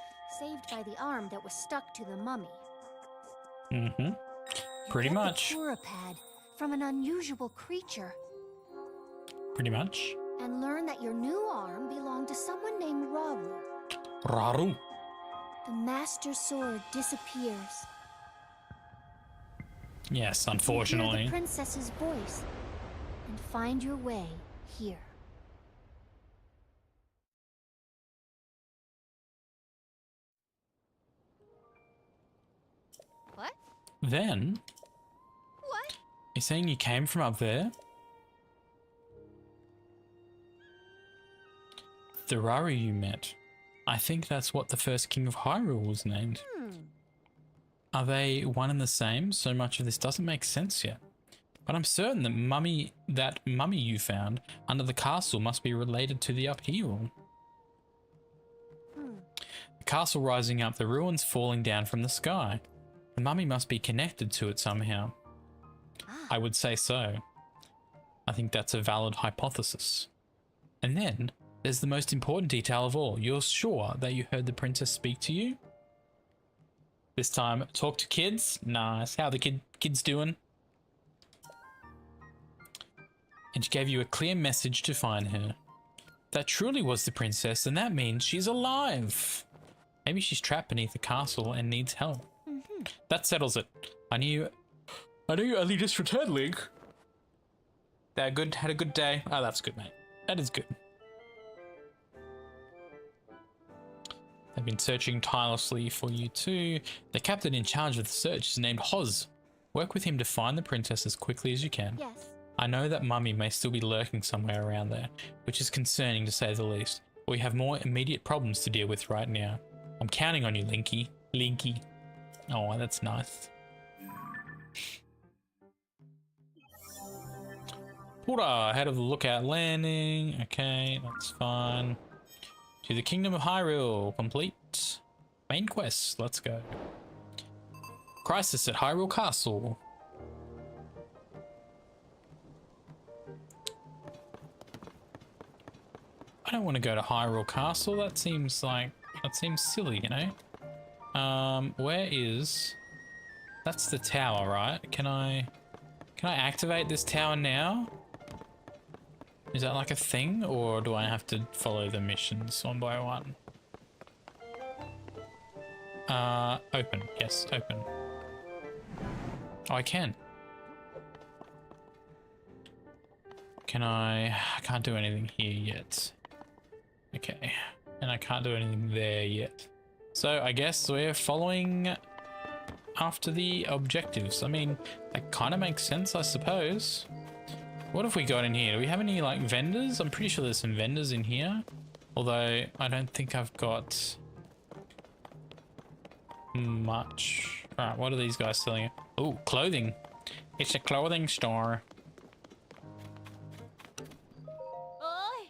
Speaker 5: saved by the arm that was stuck to the mummy.
Speaker 2: Mm-hmm. Pretty
Speaker 5: You get
Speaker 2: much.
Speaker 5: the Purapad from an unusual creature,
Speaker 2: Pretty much.
Speaker 5: and learn that your new arm belonged to someone named Raru.
Speaker 2: Raru.
Speaker 5: The Master Sword disappears.
Speaker 2: Yes,
Speaker 5: You hear
Speaker 2: unfortunately.
Speaker 5: the princess's voice and find your way here. What?
Speaker 2: Then,
Speaker 5: What?
Speaker 2: you're saying you came from up there? The Raru you met. I think that's what the first king of Hyrule was named. Are they one and the same? So much of this doesn't make sense yet. But I'm certain that mummy you found under the castle must be related to the upheaval. The castle rising up, the ruins falling down from the sky. The mummy must be connected to it somehow. I would say so. I think that's a valid hypothesis. And then, there's the most important detail of all. You're sure that you heard the princess speak to you? This time, talk to kids? Nice. How the kids doing? And she gave you a clear message to find her. That truly was the princess, and that means she's alive. Maybe she's trapped beneath the castle and needs help. That settles it. I knew you only just returned, Link. They're good. Had a good day. Oh, that's good, mate. That is good. They've been searching tirelessly for you too. The captain in charge of the search is named Hoz. Work with him to find the princess as quickly as you can.
Speaker 5: Yes.
Speaker 2: I know that Mummy may still be lurking somewhere around there, which is concerning to say the least. But we have more immediate problems to deal with right now. I'm counting on you, Linky. Linky. Oh, that's nice. Pura, ahead of the lookout landing. Okay, that's fine. To the Kingdom of Hyrule, complete. Main quest, let's go. Crisis at Hyrule Castle. I don't want to go to Hyrule Castle, that seems like That seems silly, you know? Where is... That's the tower, right? Can I activate this tower now? Is that like a thing, or do I have to follow the missions one by one? Open. Yes, open. Oh, I can. Can I can't do anything here yet. Okay. And I can't do anything there yet. So I guess we're following after the objectives. I mean, that kind of makes sense, I suppose. What have we got in here? Do we have any, like, vendors? I'm pretty sure there's some vendors in here. Although, I don't think I've got much. Alright, what are these guys selling? Oh, clothing. It's a clothing store.
Speaker 5: Oi!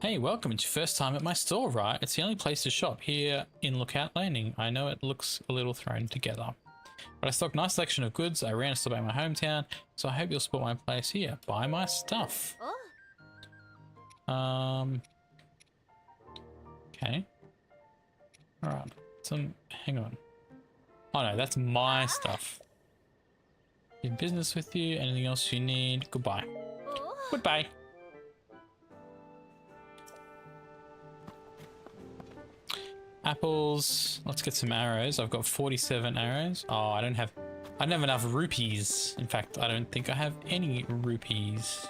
Speaker 2: Hey, welcome. It's your first time at my store, right? It's the only place to shop here in Lookout Landing. I know it looks a little thrown together, but I stock a nice selection of goods. I ran a store back in my hometown, so I hope you'll support my place here. Buy my stuff.
Speaker 5: Oh.
Speaker 2: Okay. Alright. Hang on. Oh no, that's my stuff. In business with you. Anything else you need? Goodbye.
Speaker 5: Oh.
Speaker 2: Goodbye. Apples. Let's get some arrows. I've got 47 arrows. Oh, I don't have enough rupees. In fact, I don't think I have any rupees.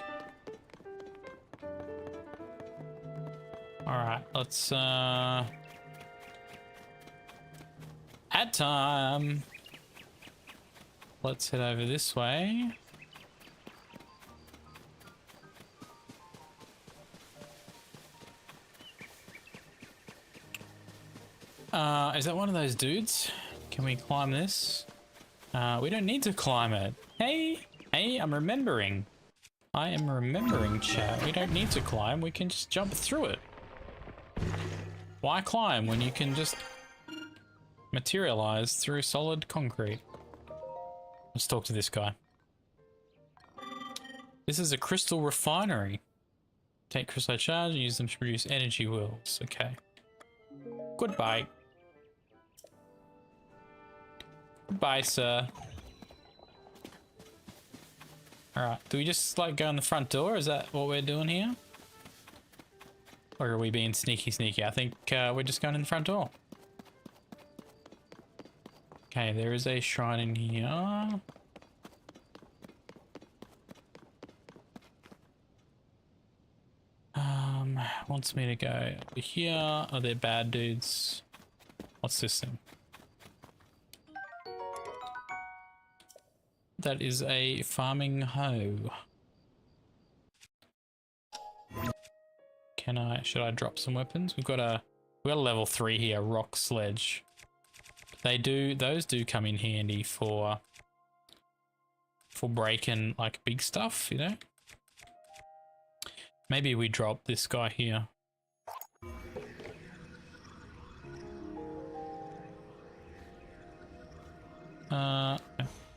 Speaker 2: Alright, let's hat time. Let's head over this way. Is that one of those dudes? Can we climb this? We don't need to climb it. Hey, I'm remembering. I am remembering, chat. We don't need to climb. We can just jump through it. Why climb when you can just materialize through solid concrete? Let's talk to this guy. This is a crystal refinery. Take crystal charge and use them to produce energy wheels. Okay. Goodbye. Goodbye, sir. Alright, do we just like go in the front door? Is that what we're doing here? Or are we being sneaky? I think we're just going in the front door. Okay, there is a shrine in here. Wants me to go over here. Are there bad dudes? What's this thing? That is a farming hoe. Should I drop some weapons? We've got a level 3 here, rock sledge. Those do come in handy for breaking like big stuff, you know? Maybe we drop this guy here.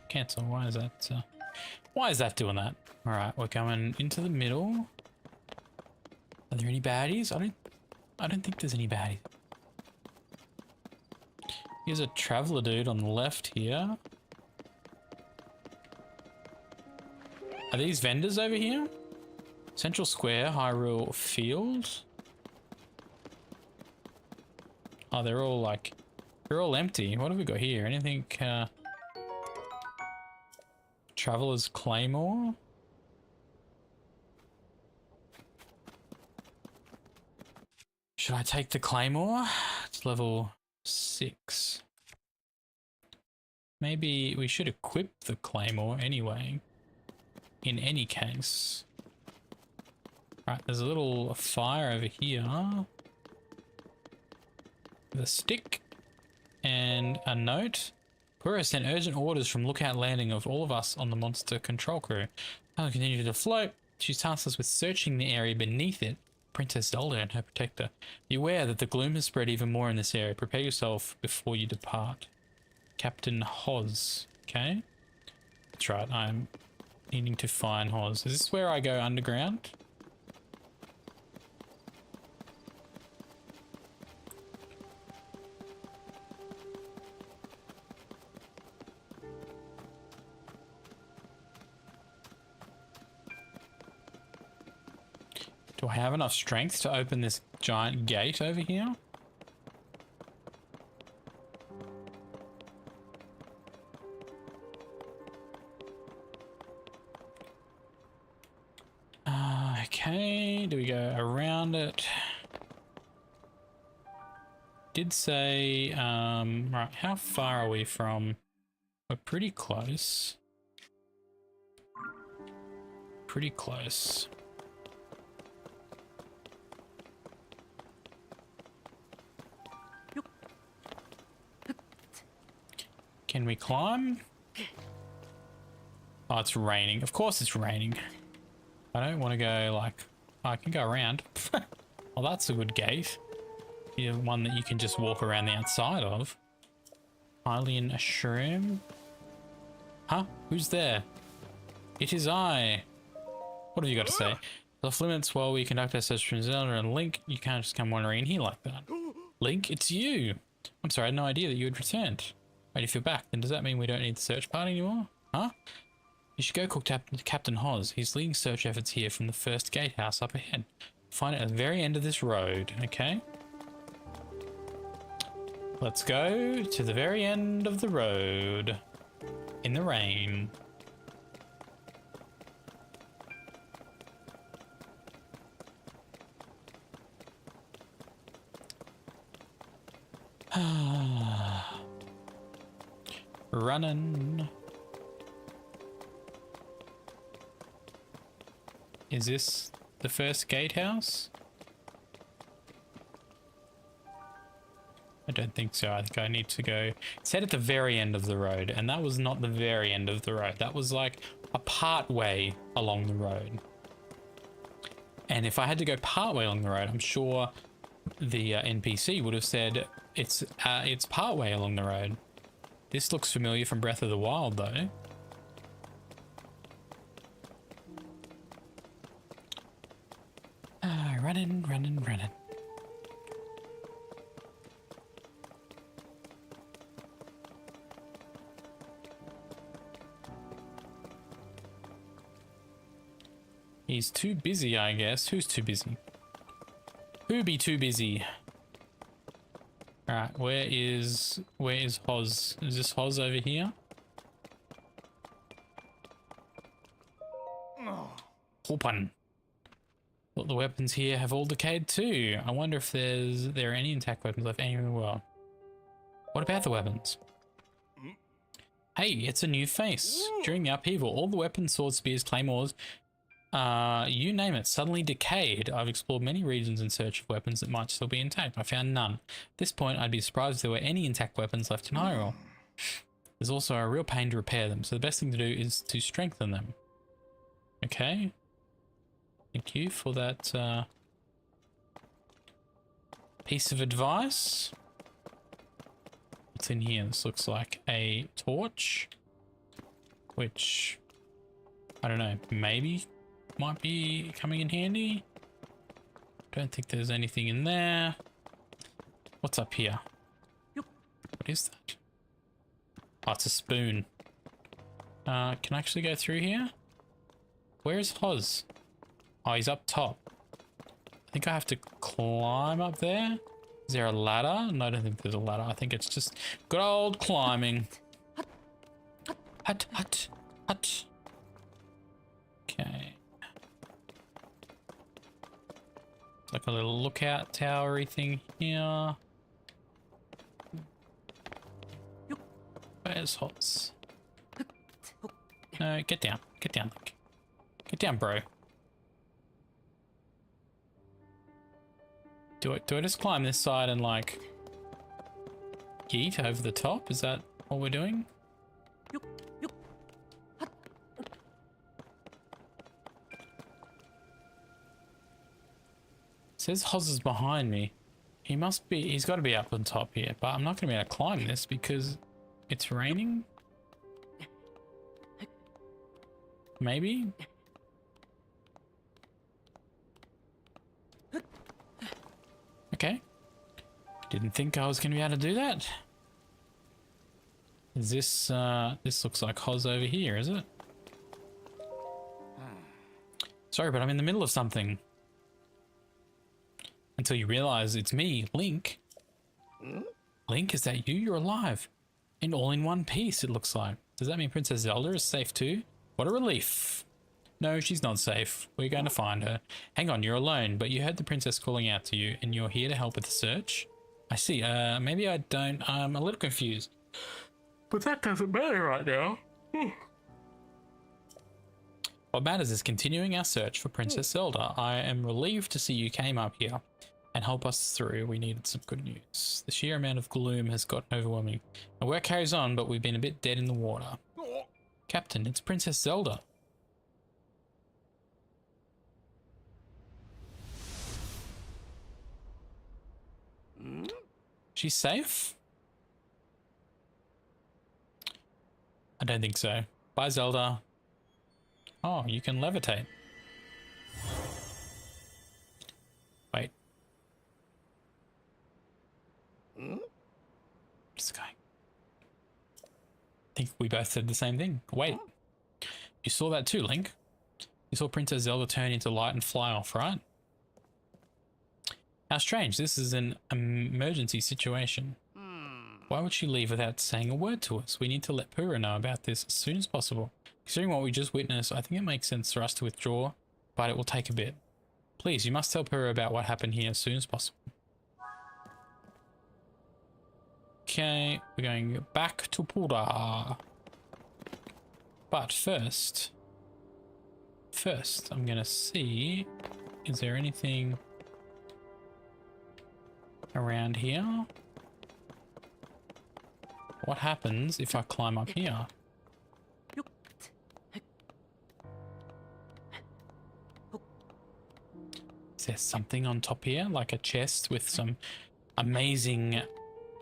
Speaker 2: Cancel. Why is that doing that? All right, we're going into the middle. Are there any baddies? I don't think there's any baddies. Here's a traveler dude on the left here. Are these vendors over here? Central Square, Hyrule Field. Oh, they're all empty. What have we got here? Anything, Traveler's Claymore? Should I take the Claymore? It's level 6. Maybe we should equip the Claymore anyway. In any case. Right, there's a little fire over here. With a stick and a note. Quora sent urgent orders from Lookout Landing of all of us on the monster control crew. I'll continue to float. She's tasked us with searching the area beneath it. Princess Zelda and her protector. Be aware that the gloom has spread even more in this area. Prepare yourself before you depart. Captain Hoz. Okay. That's right, I'm needing to find Hoz. Is this where I go underground? Do I have enough strength to open this giant gate over here? Okay, do we go around it? Did say, right, how far are we from? We're pretty close. Pretty close. Can we climb? Oh, it's raining. Of course it's raining. I don't want to go like... I can go around. Well, that's a good gate. You have one that you can just walk around the outside of. Hylian shroom. Huh? Who's there? It is I. What have you got to say? Off limits while we conduct our search for Zelda and Link. You can't just come wandering in here like that. Link, it's you. I'm sorry, I had no idea that you had returned. Wait, if you're back, then does that mean we don't need the search party anymore? Huh? You should go call Captain Hoz. He's leading search efforts here from the first gatehouse up ahead. Find it at the very end of this road, okay? Let's go to the very end of the road. In the rain. Running. Is this the first gatehouse? I don't think so. I think I need to go... It said at the very end of the road, and that was not the very end of the road. That was like a part way along the road. And if I had to go part way along the road, I'm sure the NPC would have said it's part way along the road. This looks familiar from Breath of the Wild, though. Running, running, running. He's too busy, I guess. Who's too busy? Who be too busy? Alright, where is Hoz? Is this Hoz over here? Open. Well, the weapons here have all decayed too. I wonder if there are any intact weapons left anywhere in the world. What about the weapons? Hey, it's a new face. During the upheaval, all the weapons, swords, spears, claymores, you name it, suddenly decayed. I've explored many regions in search of weapons that might still be intact. I found none. At this point, I'd be surprised if there were any intact weapons left in Hyrule. There's also a real pain to repair them, so the best thing to do is to strengthen them. Okay. Thank you for that piece of advice. What's in here? This looks like a torch, which, I don't know, maybe might be coming in handy. Don't think there's anything in there. What's up here? What is that? Oh, it's a spoon. Can I actually go through here? Where is Hoz? Oh, he's up top. I think I have to climb up there. Is there a ladder? No, I don't think there's a ladder. I think it's just good old climbing. Hut, hut, hut. Okay. Like a little lookout towery thing here. Where's Hoz? No, get down. Get down, Link. Get down, bro. Do I just climb this side and like yeet over the top? Is that what we're doing? It says Hoz is behind me. He's got to be up on top here, but I'm not going to be able to climb this because it's raining. Maybe? Okay. Didn't think I was going to be able to do that. Is this, this looks like Hoz over here, is it? Sorry, but I'm in the middle of something. until you realize it's me, Link. Link, is that you? You're alive. And all in one piece, it looks like. Does that mean Princess Zelda is safe too? What a relief. No, she's not safe. We're going to find her. Hang on, you're alone, but you heard the princess calling out to you, and you're here to help with the search? I see. Maybe I don't. I'm a little confused. But that doesn't matter right now. What matters is continuing our search for Princess Zelda. I am relieved to see you came up here and help us through. We needed some good news. The sheer amount of gloom has gotten overwhelming. Our work carries on, but we've been a bit dead in the water. Captain, it's Princess Zelda. She's safe? I don't think so. Bye, Zelda. Oh, you can levitate. Wait. This guy. I think we both said the same thing. Wait. You saw that too, Link? You saw Princess Zelda turn into light and fly off, right? How strange. This is an emergency situation. Why would she leave without saying a word to us? We need to let Pura know about this as soon as possible. Considering what we just witnessed, I think it makes sense for us to withdraw, but it will take a bit. Please, you must tell Pura about what happened here as soon as possible. Okay, we're going back to Pura. But first, I'm gonna see, is there anything around here? What happens if I climb up here? Is there something on top here, like a chest with some amazing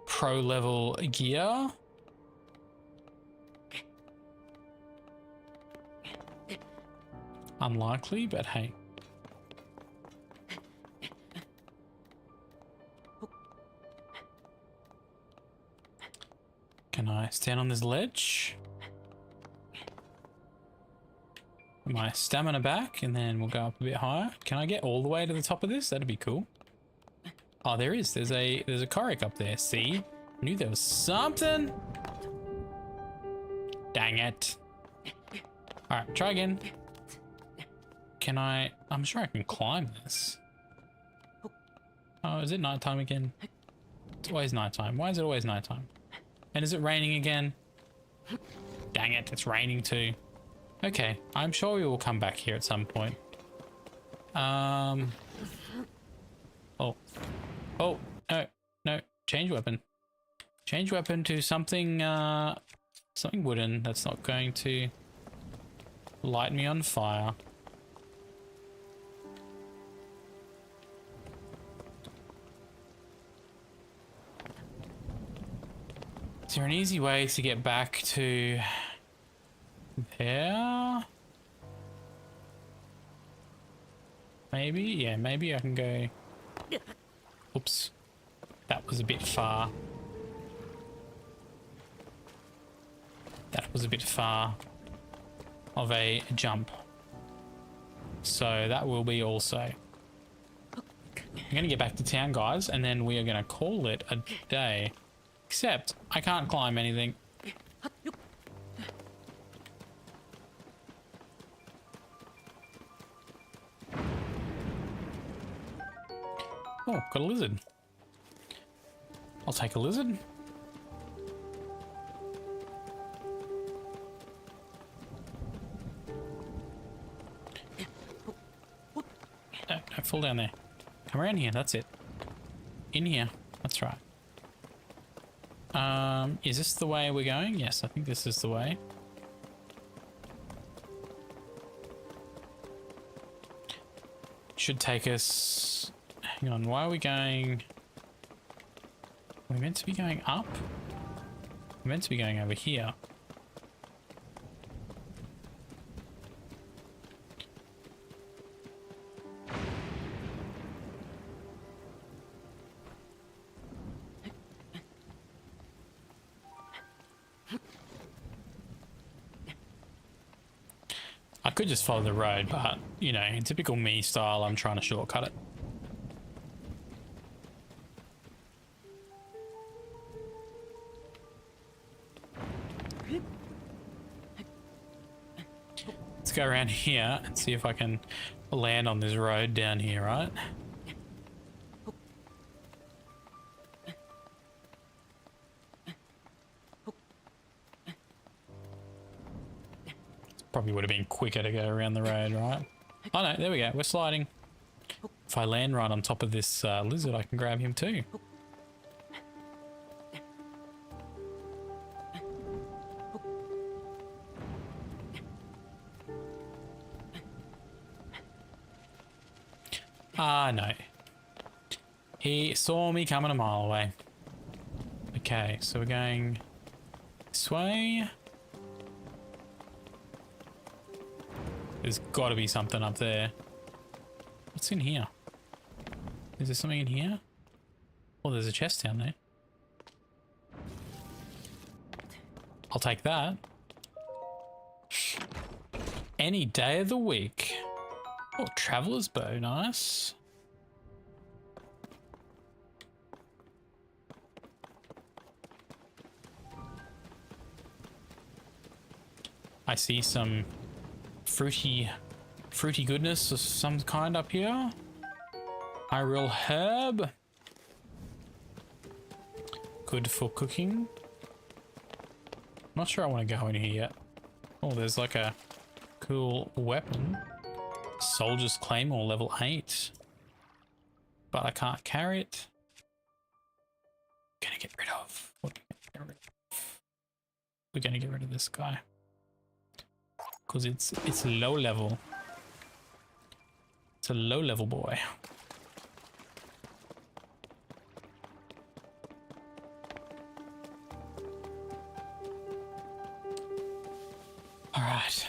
Speaker 2: pro level gear? Unlikely, but hey. Can I stand on this ledge? My stamina back, and then we'll go up a bit higher. Can I get all the way to the top of this? That'd be cool. Oh, there is. There's a Korok up there. See? I knew there was something. Dang it. All right, try again. Can I? I'm sure I can climb this. Oh, is it nighttime again? It's always nighttime. Why is it always nighttime? And is it raining again? Dang it, it's raining too. Okay, I'm sure we will come back here at some point. Oh, no, change weapon. Change weapon to something, something wooden that's not going to light me on fire. Is there an easy way to get back to there? Maybe? Yeah, maybe I can go... Oops. That was a bit far. That was a bit far of a jump. So that will be also. I'm going to get back to town, guys, and then we are going to call it a day. Except, I can't climb anything. Oh, got a lizard. I'll take a lizard. Don't fall down there. Come around here, that's it. In here, that's right. Is this the way we're going? Yes, I think this is the way. Should take us... Hang on, why are we going... We're meant to be going up? We're meant to be going over here. I could just follow the road, but, you know, in typical me style, I'm trying to shortcut it. go around here and see if I can land on this road down here, right? Probably would have been quicker to go around the road, right? Oh no, there we go. We're sliding. If I land right on top of this lizard, I can grab him too. Ah, no. He saw me coming a mile away. Okay, so we're going this way. There's got to be something up there. What's in here? Is there something in here? Oh, there's a chest down there. I'll take that. Any day of the week. Oh, traveler's bow, nice. I see some fruity goodness of some kind up here. Iril herb. Good for cooking. Not sure I want to go in here yet. Oh, there's like a cool weapon. Soldier's Claymore level 8. But I can't carry it. Gonna get rid of. What are we gonna get rid of? We're gonna get rid of this guy. Because it's low level. It's a low level boy. All right.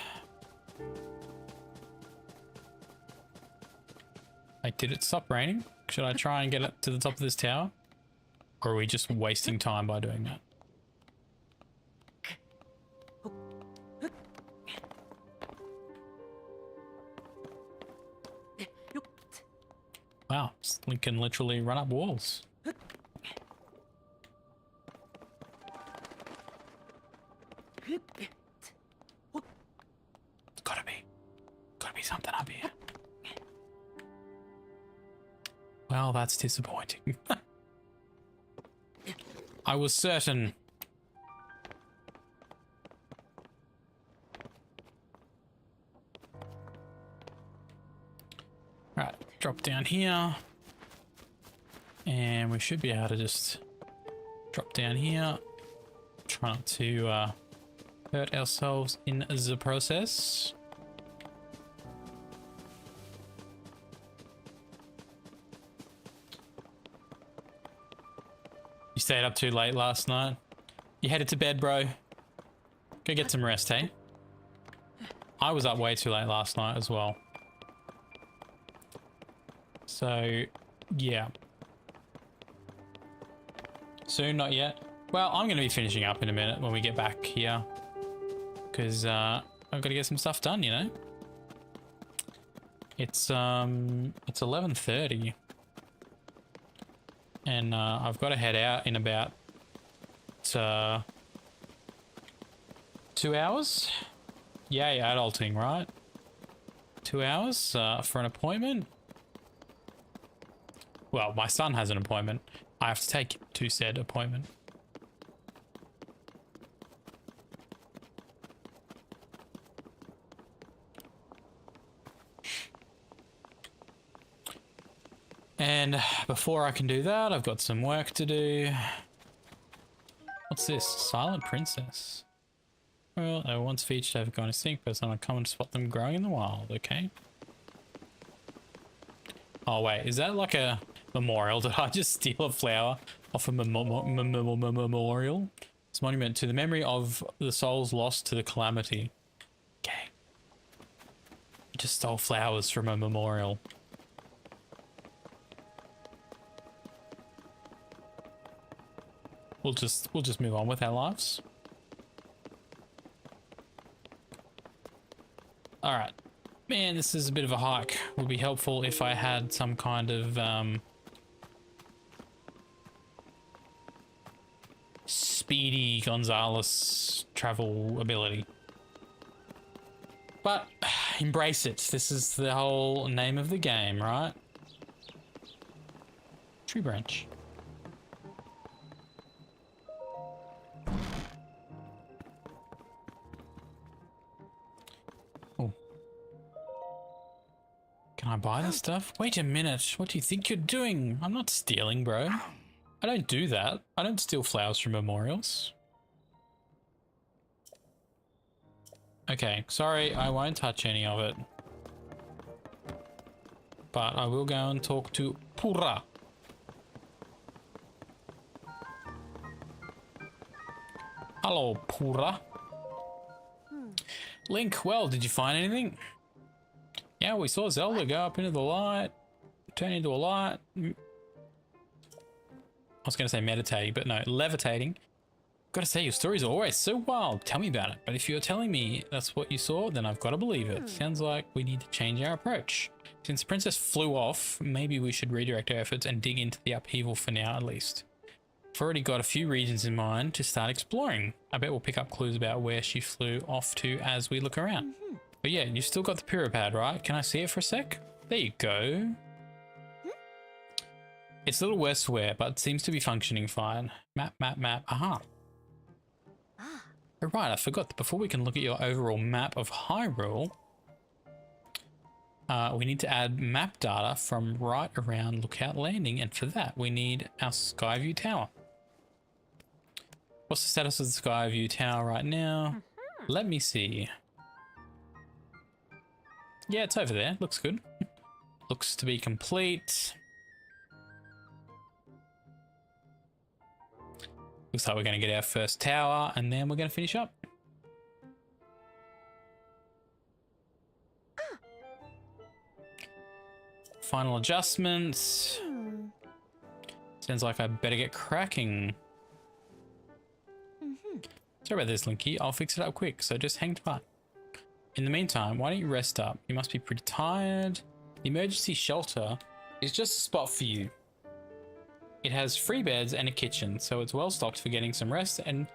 Speaker 2: Like, did it stop raining? Should I try and get it to the top of this tower? Or are we just wasting time by doing that? Wow, Link can literally run up walls. It's gotta be something up here. Well, that's disappointing. I was certain. Right, drop down here. And we should be able to just drop down here. Try not to hurt ourselves in the process. You stayed up too late last night. You headed to bed, bro. Go get some rest, hey? I was up way too late last night as well. So, yeah. Soon, not yet. Well, I'm going to be finishing up in a minute when we get back here. Because I've got to get some stuff done, you know? It's 11:30. And I've got to head out in about 2 hours. Yay, adulting, right? 2 hours for an appointment. Well, my son has an appointment. I have to take him to said appointment. And before I can do that, I've got some work to do. What's this? Silent Princess. Well, they were once featured over going extinct, but it's not uncommon to spot them growing in the wild, okay? Oh wait, is that like a memorial? Did I just steal a flower off a memorial? It's a monument to the memory of the souls lost to the calamity. Okay. I just stole flowers from a memorial. We'll just move on with our lives. All right. Man, this is a bit of a hike. Would be helpful if I had some kind of speedy Gonzalez travel ability. But Embrace it. This is the whole name of the game, right? Tree branch. Oh. Can I buy this stuff? Wait a minute. What do you think you're doing? I'm not stealing, bro. I don't do that. I don't steal flowers from memorials. Okay, sorry, I won't touch any of it. But I will go and talk to Pura. Hello, Pura. Link, well, did you find anything? Yeah, we saw Zelda go up into the light, turn into a light. I was going to say meditating, but no, levitating. Gotta say, your stories are always so wild. Tell me about it. But if you're telling me that's what you saw, then I've got to believe it. Sounds like we need to change our approach. Since Princess flew off, maybe we should redirect our efforts and dig into the upheaval for now, at least. I've already got a few regions in mind to start exploring. I bet we'll pick up clues about where she flew off to as we look around. But yeah, you've still got the Pyrapad, right? Can I see it for a sec? There you go. It's a little westward, but it seems to be functioning fine. Map, map, map. Aha. Oh, right, I forgot that before we can look at your overall map of Hyrule, we need to add map data from right around Lookout Landing, and for that we need our Skyview Tower. What's the status of the Skyview Tower right now? Let me see. Yeah, it's over there. Looks good. Looks to be complete. Looks like we're going to get our first tower and then we're going to finish up. Final adjustments. Sounds like I better get cracking. Sorry about this, Linky. I'll fix it up quick, so just hang tight. In the meantime, why don't you rest up? You must be pretty tired. The emergency shelter is just a spot for you. It has 3 beds and a kitchen, so it's well stocked for getting some rest and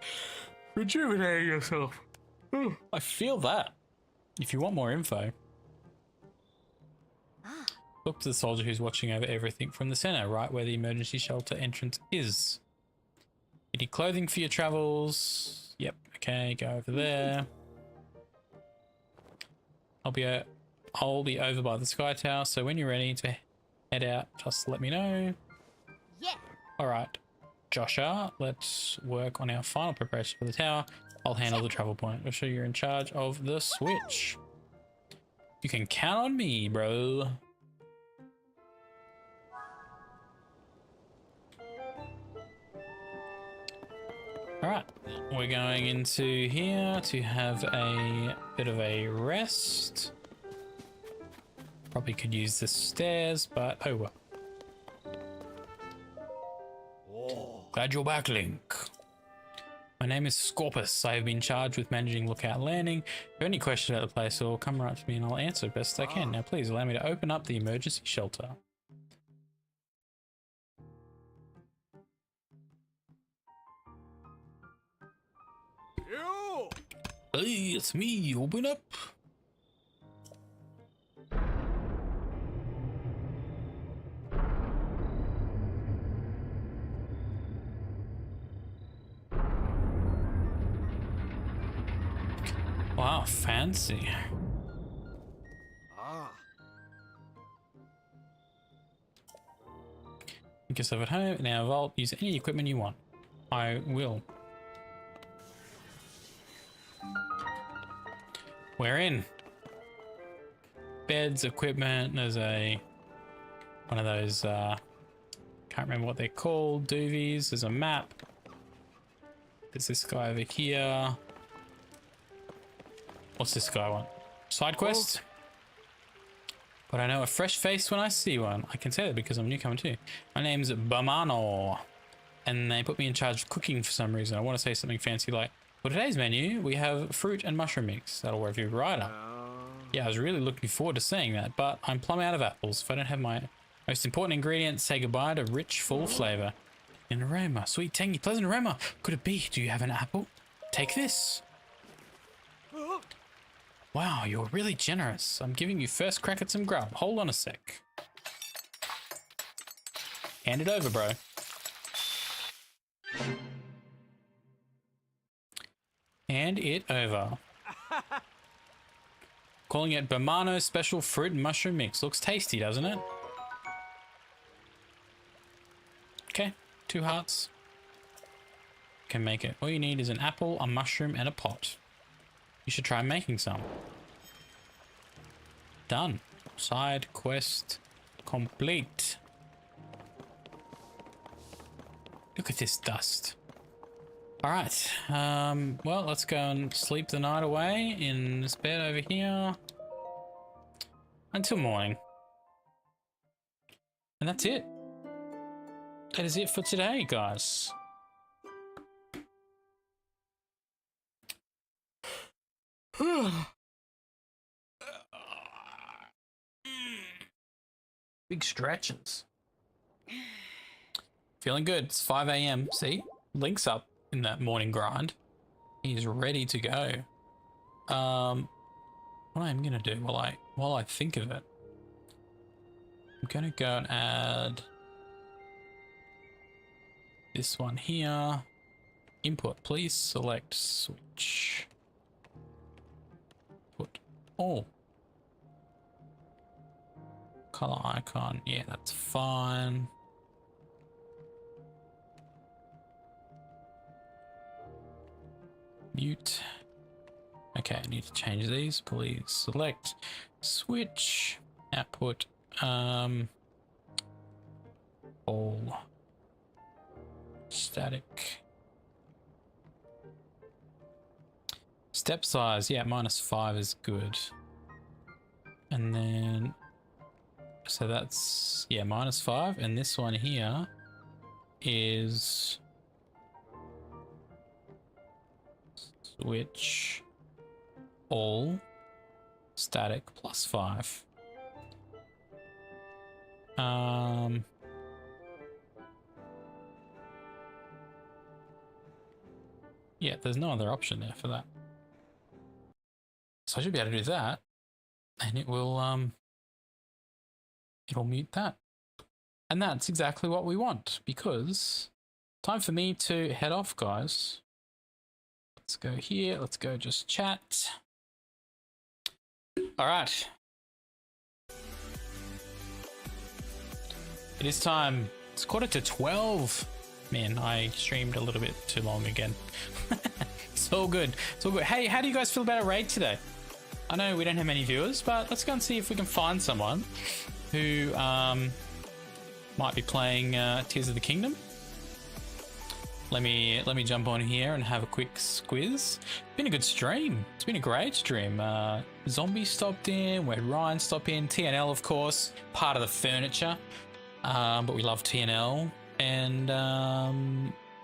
Speaker 2: rejuvenating yourself. I feel that. If you want more info, look to the soldier who's watching over everything from the center, right where the emergency shelter entrance is. You need clothing for your travels. Yep, okay, go over there. I'll be over by the Sky Tower, so when you're ready to head out, just let me know.
Speaker 5: Yeah.
Speaker 2: Alright, Joshua, let's work on our final preparation for the tower. I'll handle the travel point. Make sure you're in charge of the switch. You can count on me, bro. Alright, we're going into here to have a bit of a rest. Probably could use the stairs, but oh well. Glad you're back, Link. My name is Scorpus. I have been charged with managing Lookout Landing. If you have any questions about the place, or come right to me and I'll answer best I can. Now please allow me to open up the emergency shelter. Hey, it's me. Open up. Wow, fancy. Make yourself at home in our vault. Use any equipment you want. I will. We're in. Beds, equipment. There's one of those, can't remember what they're called, doovies. There's a map. There's this guy over here. What's this guy want? Side quest? But I know a fresh face when I see one. I can say that because I'm a newcomer too. My name's Bamano. And they put me in charge of cooking for some reason. I want to say something fancy like, for today's menu, we have fruit and mushroom mix. That'll work for you right up. Yeah, I was really looking forward to seeing that, but I'm plumb out of apples. If I don't have my most important ingredient, say goodbye to rich, full flavor. An aroma, sweet, tangy, pleasant aroma. Could it be? Do you have an apple? Take this. Wow, you're really generous. I'm giving you first crack at some grub. Hold on a sec. Hand it over, bro. Hand it over. Calling it Bamano Special Fruit and Mushroom Mix. Looks tasty, doesn't it? Okay, 2 hearts. Can make it. All you need is an apple, a mushroom, and a pot. You should try making some. Done. Side quest complete. Look at this dust. All right. Well, let's go and sleep the night away in this bed over here until morning. And that's it. That is it for today, guys. Big stretches. Feeling good. It's 5 a.m. See? Link's up in that morning grind. He's ready to go. What I'm gonna do while I think of it, I'm gonna go and add this one here. Input, please select switch. Put all. Color icon, yeah, that's fine. Mute. Okay, I need to change these. Please select switch output all static. Step size, yeah, -5 is good. And then so that's, yeah, -5, and this one here is switch all static +5. Yeah, there's no other option there for that. So I should be able to do that, and it will it'll mute that. And that's exactly what we want, because time for me to head off, guys. Let's go here. Let's go just chat. All right. It is time. It's 11:45. Man, I streamed a little bit too long again. It's all good. It's all good. Hey, how do you guys feel about a raid today? I know we don't have many viewers, but let's go and see if we can find someone who might be playing Tears of the Kingdom. Let me jump on here and have a quick squiz. It's been a good stream. It's been a great stream. Zombie stopped in, where Ryan stopped in, TNL of course, part of the furniture. But we love TNL, and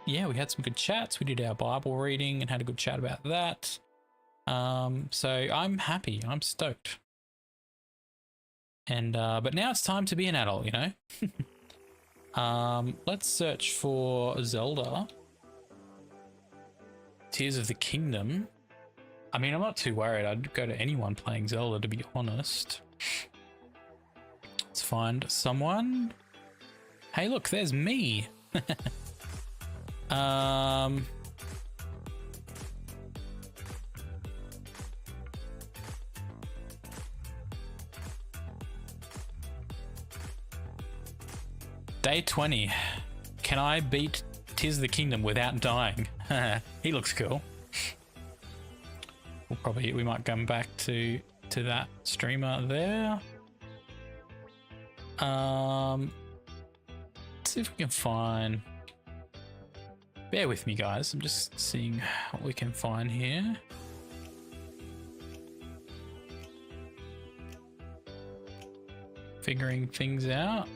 Speaker 2: yeah, we had some good chats. We did our Bible reading and had a good chat about that. So I'm happy. I'm stoked. And but now it's time to be an adult, you know. Let's search for Zelda. Tears of the Kingdom. I mean, I'm not too worried. I'd go to anyone playing Zelda, to be honest. Let's find someone. Hey, look, there's me. Day 20. Can I beat Tears of the Kingdom without dying? He looks cool. We might come back to that streamer there. Let's see if we can find. Bear with me, guys. I'm just seeing what we can find here. Figuring things out.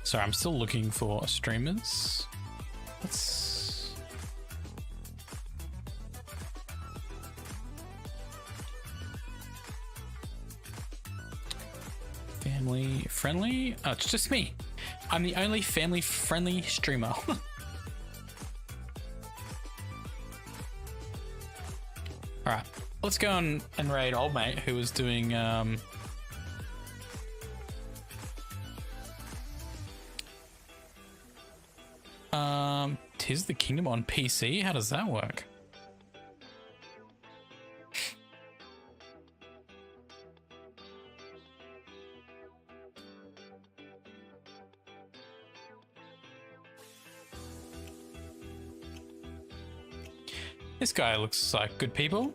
Speaker 2: Sorry, I'm still looking for streamers. Let's... Family friendly? Oh, it's just me. I'm the only family friendly streamer. Alright, let's go and raid old mate who was doing Tears of the Kingdom on PC? How does that work? This guy looks like good people.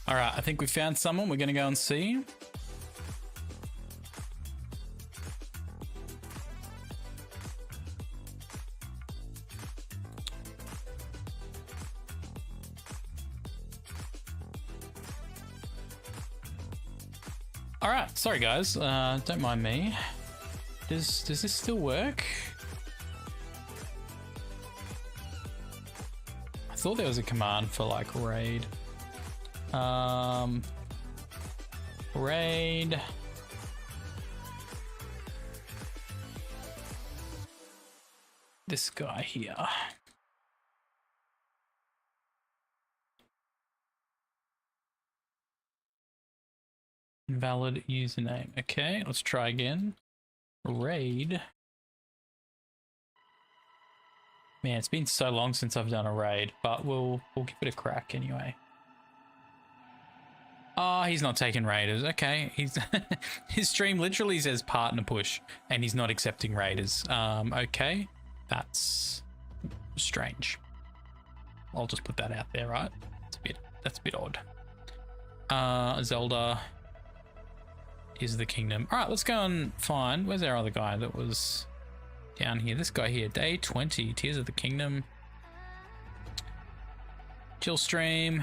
Speaker 2: All right, I think we found someone. We're going to go and see. All right, sorry guys, don't mind me. Does this still work? I thought there was a command for like raid. Raid. This guy here. Invalid username. Okay, let's try again. Raid. Man, it's been so long since I've done a raid, but we'll give it a crack anyway. Oh, he's not taking raiders. Okay, he's his stream literally says partner push, and he's not accepting raiders. Okay, that's strange. I'll just put that out there, right? That's a bit odd. Zelda is the kingdom. All right, let's go and find. Where's our other guy that was down here? This guy here, day 20, Tears of the Kingdom. Chill stream.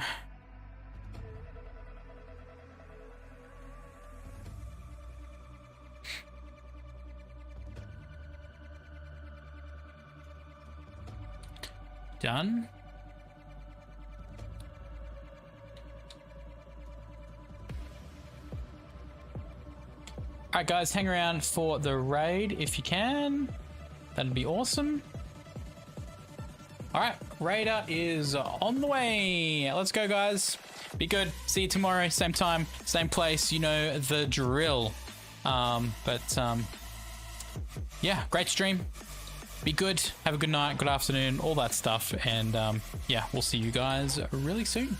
Speaker 2: Done. Alright guys, hang around for the raid if you can. That'd be awesome. Alright, raider is on the way. Let's go guys. Be good. See you tomorrow, same time, same place. You know the drill. Yeah, great stream. Be good. Have a good night, good afternoon, all that stuff. And yeah, we'll see you guys really soon.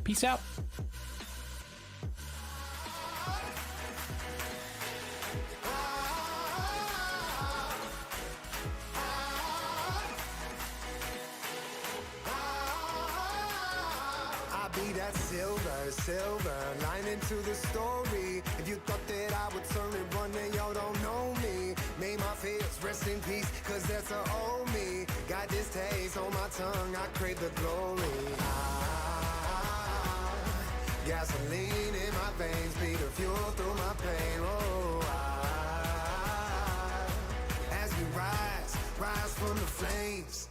Speaker 2: Peace out.
Speaker 6: Be that silver line into the story. If you thought that I would turn it one, then y'all don't know me. May my fears rest in peace, cause that's a old me. Got this taste on my tongue, I crave the glory. Gasoline in my veins, be the fuel through my pain. Oh, as we rise from the flames.